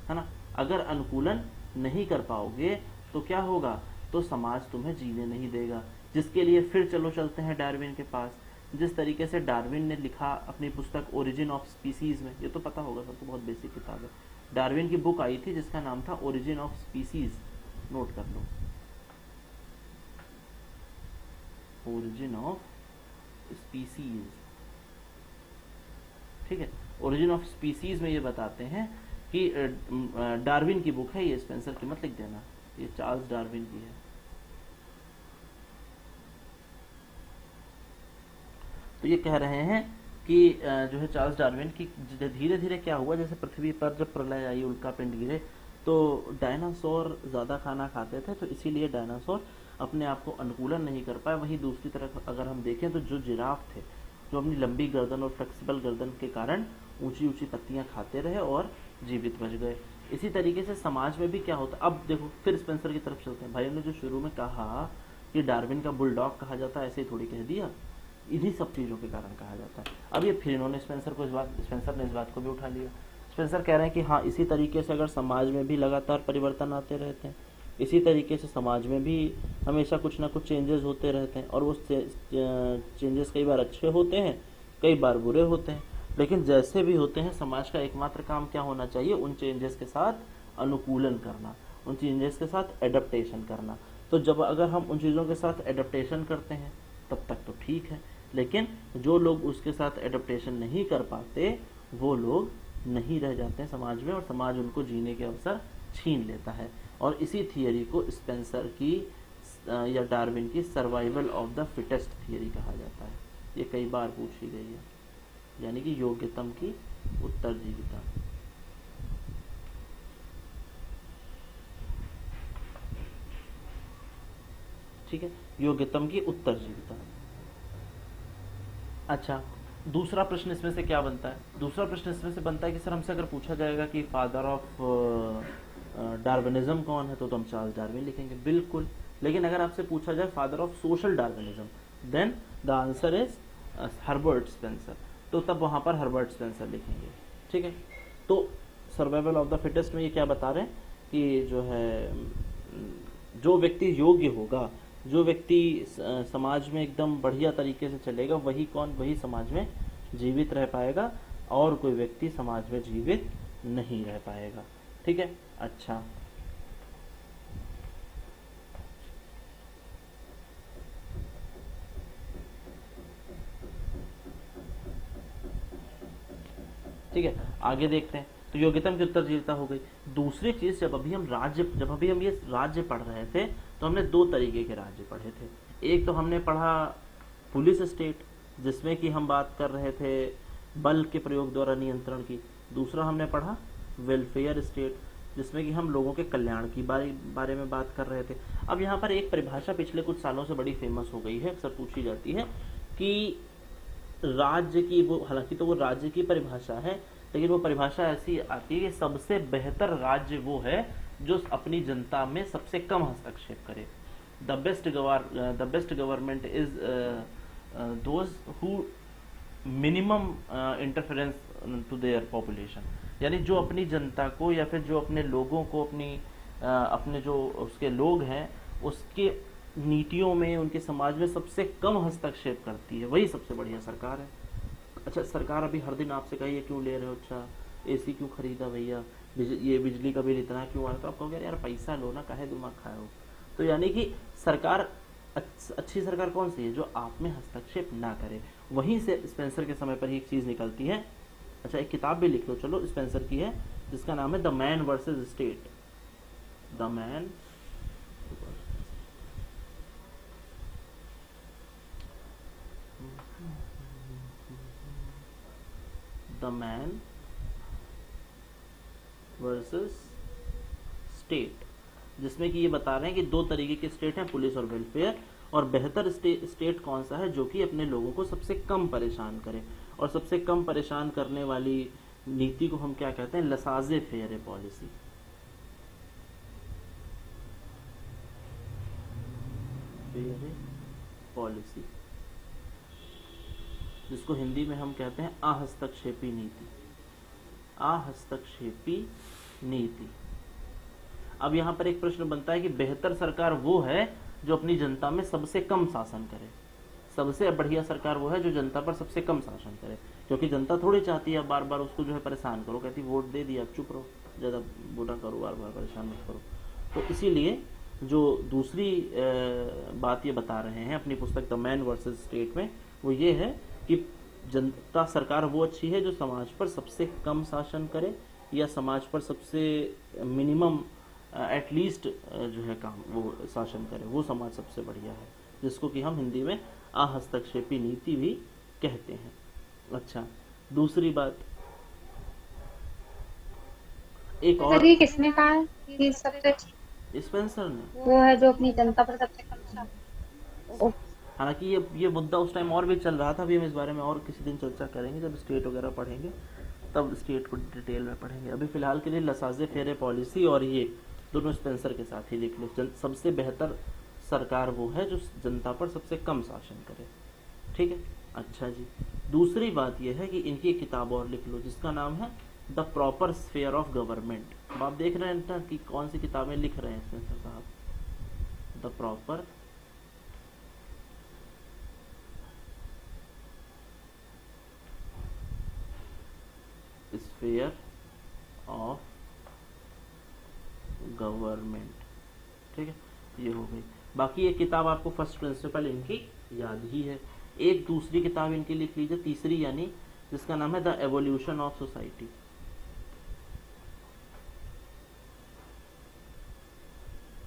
है ना, अगर अनुकूलन नहीं कर पाओगे तो क्या होगा, तो समाज तुम्हें जीने नहीं देगा। जिसके लिए फिर चलो चलते हैं डार्विन के पास। जिस तरीके से डार्विन ने लिखा अपनी पुस्तक ओरिजिन ऑफ स्पीसीज में, ये तो पता होगा सबको, बहुत बेसिक किताब है, डार्विन की बुक आई थी जिसका नाम था ओरिजिन ऑफ स्पीसीज, नोट कर लो, ओरिजिन ऑफ स्पीसीज। ठीक है, ओरिजिन ऑफ स्पीसीज में ये बताते हैं कि डार्विन की बुक है ये, स्पेंसर की मत लिख देना, ये चार्ल्स डार्विन की है। तो ये कह रहे हैं कि जो है चार्ल्स डार्विन की धीरे धीरे क्या हुआ, जैसे पृथ्वी पर जब प्रलय आई, उल्का पिंड गिरे, तो डायनासोर ज़्यादा खाना खाते थे, तो इसीलिए डायनासोर अपने आप को अनुकूलन नहीं कर पाए। वहीं दूसरी तरफ अगर हम देखें तो जो जिराफ थे, जो अपनी लंबी गर्दन और फ्लेक्सिबल गर्दन के कारण ऊंची ऊंची पत्तियां खाते रहे और जीवित बच गए। इसी तरीके से समाज में भी क्या होता, अब देखो फिर स्पेंसर की तरफ चलते हैं। भाई ने जो शुरू में कहा कि डार्विन का बुलडॉग कहा जाता है, ऐसे ही थोड़ी कह दिया, इन्हीं सब चीज़ों के कारण कहा जाता है। अब ये फिर इन्होंने स्पेंसर ने इस बात को भी उठा लिया। स्पेंसर कह रहे हैं कि हाँ, इसी तरीके से अगर समाज में भी लगातार परिवर्तन आते रहते हैं, इसी तरीके से समाज में भी हमेशा कुछ ना कुछ चेंजेस होते रहते हैं, और वो चेंजेस कई बार अच्छे होते हैं, कई बार बुरे होते हैं, लेकिन जैसे भी होते हैं समाज का एकमात्र काम क्या होना चाहिए, उन चेंजेस के साथ अनुकूलन करना, उन चेंजेस के साथ एडप्टेशन करना। तो जब अगर हम उन चीज़ों के साथ एडप्टेशन करते हैं तब तक तो ठीक है, लेकिन जो लोग उसके साथ एडप्टेशन नहीं कर पाते वो लोग नहीं रह जाते हैं समाज में, और समाज उनको जीने के अवसर छीन लेता है। और इसी थियरी को स्पेंसर की या डार्विन की survival of the fittest theory कहा जाता है। ये कई बार पूछी गई है, यानी कि योग्यतम की उत्तरजीविता। ठीक है, योग्यतम की उत्तरजीविता। अच्छा, दूसरा प्रश्न इसमें से क्या बनता है? दूसरा प्रश्न इसमें से बनता है कि सर हमसे अगर पूछा जाएगा कि फादर ऑफ डार्विनिज्म कौन है, तो हम चार्ल्स डार्विन लिखेंगे, बिल्कुल। लेकिन अगर आपसे पूछा जाए father of social Darwinism, then the answer is Herbert Spencer, तो तब वहां पर हर्बर्ट स्पेंसर लिखेंगे। ठीक है, तो सर्वाइवल ऑफ द फिटेस्ट में ये क्या बता रहे हैं कि जो है, जो व्यक्ति योग्य होगा, जो व्यक्ति समाज में एकदम बढ़िया तरीके से चलेगा, वही समाज में जीवित रह पाएगा, और कोई व्यक्ति समाज में जीवित नहीं रह पाएगा। ठीक है, अच्छा, ठीक है, आगे देखते हैं। तो योग्यतम की उत्तरजीविता हो गई। दूसरी चीज, जब अभी हम ये राज्य पढ़ रहे थे, तो हमने दो तरीके के राज्य पढ़े थे। एक तो हमने पढ़ा पुलिस स्टेट, जिसमें कि हम बात कर रहे थे बल के प्रयोग द्वारा नियंत्रण की। दूसरा हमने पढ़ा वेलफेयर स्टेट, जिसमें कि हम लोगों के कल्याण की बारे में बात कर रहे थे। अब यहाँ पर एक परिभाषा पिछले कुछ सालों से बड़ी फेमस हो गई है, अक्सर पूछी जाती है कि राज्य की, वो हालांकि तो वो राज्य की परिभाषा है, लेकिन वो परिभाषा ऐसी आती है कि सबसे बेहतर राज्य वो है जो अपनी जनता में सबसे कम हस्तक्षेप करे। The best government is those who minimum interference to their population, यानी जो अपनी जनता को या फिर जो अपने लोगों को, अपने जो उसके लोग हैं उसके नीतियों में, उनके समाज में सबसे कम हस्तक्षेप करती है, वही सबसे बढ़िया सरकार है। अच्छा, सरकार अभी हर दिन आपसे कहिए क्यों ले रहे हो, अच्छा एसी क्यों खरीदा भैया, ये बिजली का बिल इतना क्यों आ रहा, तो आप कहोगे यार पैसा लो ना, काहे दिमाग खाए हो। तो यानी कि सरकार, अच्छी सरकार कौन सी है, जो आप में हस्तक्षेप ना करे। वहीं से स्पेंसर के समय पर ही एक चीज निकलती है। अच्छा, एक किताब भी लिख लो, चलो, स्पेंसर की है, जिसका नाम है the man versus state. The man versus state, जिसमें कि ये बता रहे हैं कि दो तरीके के स्टेट हैं, पुलिस और वेलफेयर, और बेहतर स्टेट कौन सा है, जो कि अपने लोगों को सबसे कम परेशान करे। और सबसे कम परेशान करने वाली नीति को हम क्या कहते हैं, लसाजे फेयर पॉलिसी। पॉलिसी, जिसको हिंदी में हम कहते हैं अहस्तक्षेपी नीति। अहस्तक्षेपी नीति। अब यहाँ पर एक प्रश्न बनता है कि बेहतर सरकार वो है जो अपनी जनता में सबसे कम शासन करे। सबसे बढ़िया सरकार वो है जो जनता पर सबसे कम शासन करे, क्योंकि जनता थोड़ी चाहती है बार बार उसको जो है परेशान करो, कहती वोट दे दिया अब चुप रहो, ज़्यादा वोटा करो, बार बार परेशान मत करो। तो इसीलिए जो दूसरी बात ये बता रहे हैं अपनी पुस्तक द मैन वर्सेस स्टेट में, वो ये है कि जनता सरकार वो अच्छी है जो समाज पर सबसे कम शासन करे, या समाज पर सबसे मिनिमम एटलीस्ट जो है काम वो शासन करे, वो समाज सबसे बढ़िया है, जिसको कि हम हिंदी में अहस्तक्षेपी नीति भी कहते हैं। अच्छा, दूसरी बात, एक और, ये किसने कहा है कि सबसे स्पेंसर ने, वो है जो अपनी जनता पर सबसे कम शासन। हालांकि ये मुद्दा उस टाइम और भी चल रहा था, अभी हम इस बारे में और किसी दिन चर्चा करेंगे, जब स्टेट वगैरह पढ़ेंगे तब स्टेट को डिटेल में पढ़ेंगे। अभी फिलहाल के लिए लसाजे फेरे पॉलिसी और ये दोनों स्पेंसर के साथ ही लिख लो। सबसे बेहतर सरकार वो है जो जनता पर सबसे कम शासन करे। ठीक है, अच्छा जी। दूसरी बात यह है कि इनकी एक किताब और लिख लो जिसका नाम है the proper sphere of government. अब आप देख रहे हैं ना कि कौन सी किताबें लिख रहे हैं स्पेंसर साहब, the proper sphere of government. ठीक है, ये हो गई। बाकी ये किताब आपको फर्स्ट प्रिंसिपल इनकी याद ही है। एक दूसरी किताब इनकी लिख लीजिए, तीसरी, यानी जिसका नाम है the evolution of society.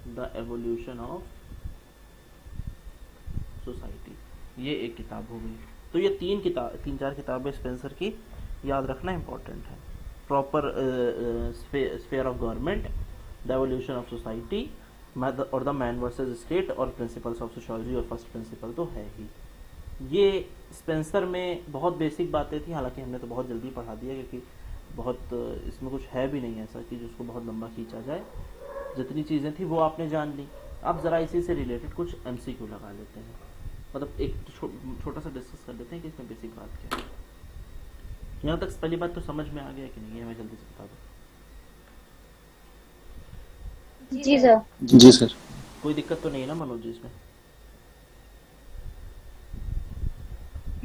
The evolution of society, ये एक किताब हो गई। तो ये तीन चार किताबें स्पेंसर की याद रखना इंपॉर्टेंट है। Proper sphere of government, the evolution of society और द मैन वर्सेस स्टेट और प्रिंसिपल्स ऑफ सोशियोलॉजी और फर्स्ट प्रिंसिपल तो है ही। ये स्पेंसर में बहुत बेसिक बातें थी, हालांकि हमने तो बहुत जल्दी पढ़ा दिया क्योंकि बहुत इसमें कुछ है भी नहीं ऐसा कि जिसको बहुत लंबा खींचा जाए। जितनी चीज़ें थी वो आपने जान ली। अब ज़रा इसी से रिलेटेड कुछ MCQ लगा लेते हैं, मतलब एक छोटा सा डिस्कस कर लेते हैं कि इसमें बेसिक बात क्या है। यहाँ तक पहली बात तो समझ में आ गया कि नहीं, है मैं जल्दी से बता दूँ। जी सर। जी सर। कोई दिक्कत तो नहीं है ना मनोज जी इसमें?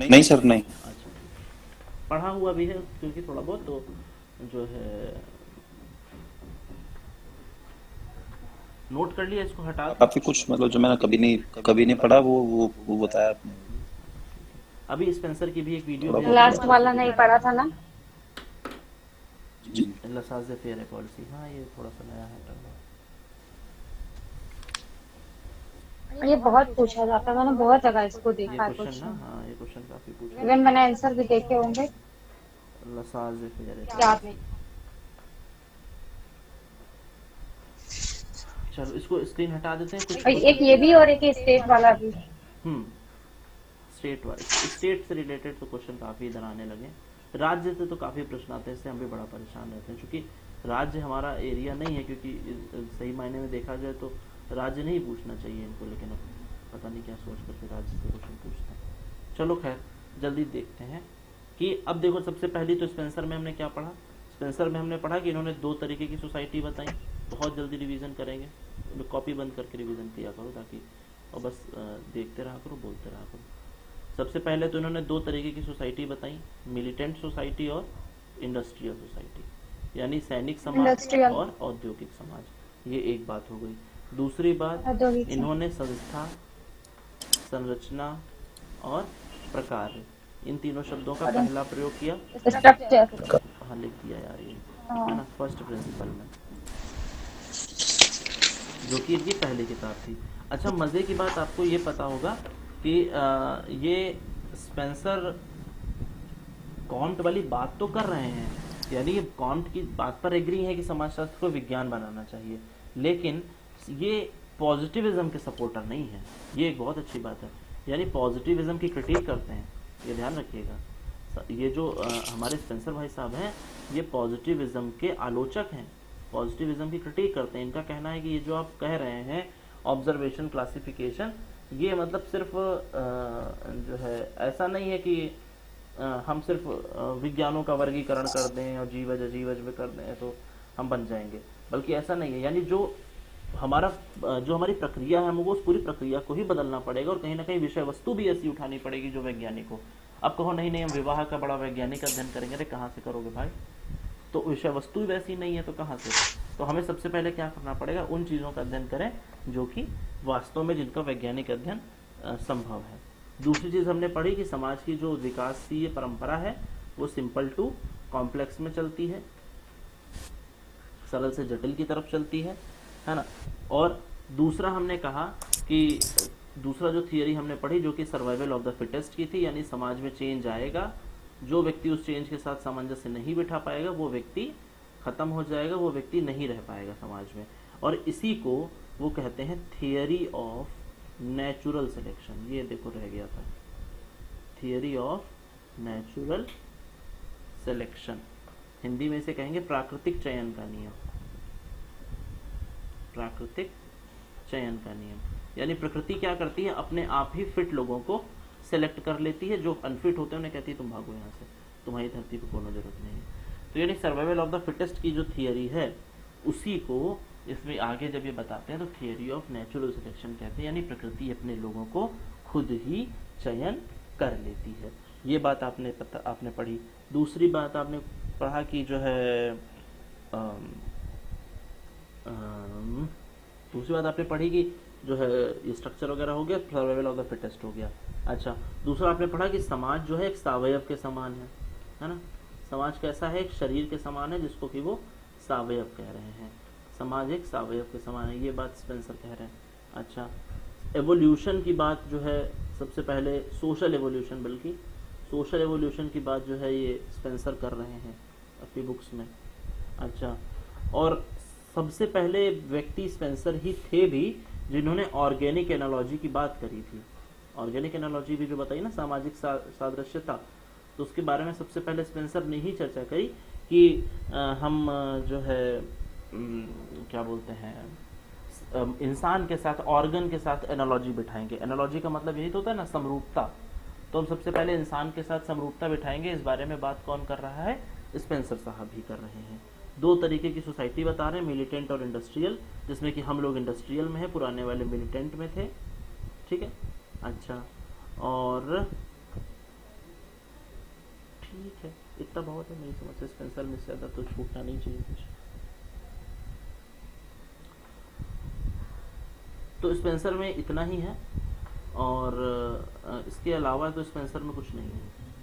नहीं सर, नहीं। अच्छा, पढ़ा हुआ भी है क्योंकि थोड़ा बहुत तो जो है नोट कर लिया, इसको हटा दो। काफी कुछ मतलब जो मैंने कभी नहीं पढ़ा वो बताया आपने। अभी स्पेंसर की भी एक वीडियो लास्ट वाला नहीं पढ़ा था ना? जी। लसाजे फेयर पॉलिसी, हाँ ये थोड़ा सा नया है टर्म। ये बहुत पूछा जाता है, मैंने बहुत जगह इसको ये देखा है क्वेश्चन ना, क्वेश्चन। हाँ ये क्वेश्चन काफी पूछा इवन मैंने आंसर भी देखे होंगे, लसाजे फेयर। याद नहीं। चलो इसको स्क्रीन हटा देते हैं। कुछ और एक ये भी और एक स्टेट वाला भी। स्टेट से रिलेटेड तो क्वेश्चन काफी इधर आने लगे। राज्य से तो काफी प्रश्न आते हैं, इससे हम भी बड़ा परेशान रहते हैं क्योंकि राज्य हमारा एरिया नहीं है। क्योंकि सही मायने में देखा जाए तो राज्य नहीं पूछना चाहिए इनको, लेकिन अब पता नहीं क्या सोच करके राज्य से क्वेश्चन पूछते हैं। चलो खैर जल्दी देखते हैं कि अब देखो सबसे पहली तो स्पेंसर में हमने क्या पढ़ा। स्पेंसर में हमने पढ़ा कि इन्होंने 2 तरीके की सोसाइटी बताई। बहुत जल्दी रिवीजन करेंगे, कॉपी बंद करके रिवीजन किया करो ताकि, और बस देखते रहा करो, बोलते रहा करो। सबसे पहले तो इन्होंने 2 तरीके की सोसाइटी बताई, मिलिटेंट सोसाइटी और इंडस्ट्रियल सोसाइटी, यानी सैनिक समाज और औद्योगिक समाज। ये एक बात हो गई। दूसरी बात, इन्होंने संस्था, संरचना और प्रकार, इन तीनों शब्दों का पहला प्रयोग किया। हाँ लिख दिया यार ये, है ना, फर्स्ट प्रिंसिपल में, जो कि इनकी पहली किताब थी। अच्छा, मजे की बात आपको ये पता होगा कि ये स्पेंसर कॉम्ट वाली बात तो कर रहे हैं, यानी ये कॉम्ट की बात पर एग्री है कि समाजशास्त्र को विज्ञान बनाना चाहिए, लेकिन ये पॉजिटिविज्म के सपोर्टर नहीं है। ये एक बहुत अच्छी बात है, यानी पॉजिटिविज्म की क्रिटिक करते हैं, ये ध्यान रखिएगा। ये जो हमारे स्पेंसर भाई साहब हैं, ये पॉजिटिविज्म के आलोचक हैं, पॉजिटिविज्म की क्रिटिक करते हैं। इनका कहना है कि ये जो आप कह रहे हैं ऑब्जर्वेशन क्लासिफिकेशन, ये मतलब सिर्फ जो है ऐसा नहीं है कि हम सिर्फ विज्ञानों का वर्गीकरण कर दें और जीवज अजीवज में कर दें तो हम बन जाएंगे, बल्कि ऐसा नहीं है। यानी जो हमारी प्रक्रिया है, हमको उस पूरी प्रक्रिया को ही बदलना पड़ेगा और कहीं ना कहीं विषय वस्तु भी ऐसी उठानी पड़ेगी जो वैज्ञानिक हो। अब कहो नहीं हम विवाह का बड़ा वैज्ञानिक अध्ययन करेंगे, अरे कहाँ से करोगे भाई, तो विषय वस्तु वैसी नहीं है तो कहाँ से। तो हमें सबसे पहले क्या करना पड़ेगा, उन चीज़ों का अध्ययन करें जो कि वास्तव में जिनका वैज्ञानिक अध्ययन संभव है। दूसरी चीज़ हमने पढ़ी कि समाज की जो विकासीय परंपरा है वो सिंपल टू कॉम्प्लेक्स में चलती है, सरल से जटिल की तरफ चलती है ना। और दूसरा हमने कहा कि दूसरा जो थियरी हमने पढ़ी जो कि सर्वाइवल ऑफ द फिटेस्ट की थी, यानी समाज में चेंज आएगा, जो व्यक्ति उस चेंज के साथ सामंजस्य नहीं बिठा पाएगा वो व्यक्ति खत्म हो जाएगा, वो व्यक्ति नहीं रह पाएगा समाज में। और इसी को वो कहते हैं थियरी ऑफ नेचुरल सिलेक्शन। ये देखो रह गया था, theory of natural selection, Hindi में इसे कहेंगे प्राकृतिक चयन का नियम, प्राकृतिक चयन का नियम। यानी प्रकृति क्या करती है, अपने आप ही फिट लोगों को सेलेक्ट कर लेती है, जो अनफिट होते हैं उन्हें कहती है तुम भागो यहाँ से, तुम्हारी धरती पर कोनो जरूरत नहीं है। तो यानी सर्वाइवल ऑफ द फिटेस्ट की जो थियरी है उसी को इसमें आगे जब ये बताते हैं तो थियरी ऑफ नेचुरल सिलेक्शन कहते हैं, यानी प्रकृति अपने लोगों को खुद ही चयन कर लेती है। ये बात आपने पढ़ी। दूसरी बात आपने पढ़ा कि जो है दूसरी बात आपने पढ़ी कि जो है ये स्ट्रक्चर वगैरह हो गया, सर्वाइवल ऑफ द फिटेस्ट हो गया। अच्छा, दूसरा आपने पढ़ा कि समाज जो है एक सावयव के समान है ना। समाज कैसा है, एक शरीर के समान है जिसको कि वो सावयव कह रहे हैं। समाज एक सावयव के समान है, ये बात स्पेंसर कह रहे हैं। अच्छा, एवोल्यूशन की बात जो है सबसे पहले, सोशल एवोल्यूशन, बल्कि सोशल एवोल्यूशन की बात जो है ये स्पेंसर कर रहे हैं अपनी बुक्स में। अच्छा, और सबसे पहले व्यक्ति स्पेंसर ही थे भी जिन्होंने ऑर्गेनिक एनालॉजी की बात करी थी। ऑर्गेनिक एनालॉजी भी जो बताई ना, सामाजिक सादृश्यता, तो उसके बारे में सबसे पहले स्पेंसर ने ही चर्चा करी कि हम जो है क्या बोलते हैं, इंसान के साथ, ऑर्गन के साथ एनालॉजी बिठाएंगे। एनालॉजी का मतलब यही तो होता है ना, समरूपता। तो हम सबसे पहले इंसान के साथ समरूपता बिठाएंगे। इस बारे में बात कौन कर रहा है, स्पेंसर साहब ही कर रहे हैं। दो तरीके की सोसाइटी बता रहे हैं, मिलिटेंट और इंडस्ट्रियल, जिसमें कि हम लोग इंडस्ट्रियल में है, पुराने वाले मिलिटेंट में थे। ठीक है, अच्छा, और ठीक है, इतना बहुत है, मेरी समझ से स्पेंसर में से ज़्यादा तो छूटना नहीं चाहिए कुछ। तो स्पेंसर में इतना ही है, और इसके अलावा तो स्पेंसर में कुछ नहीं है।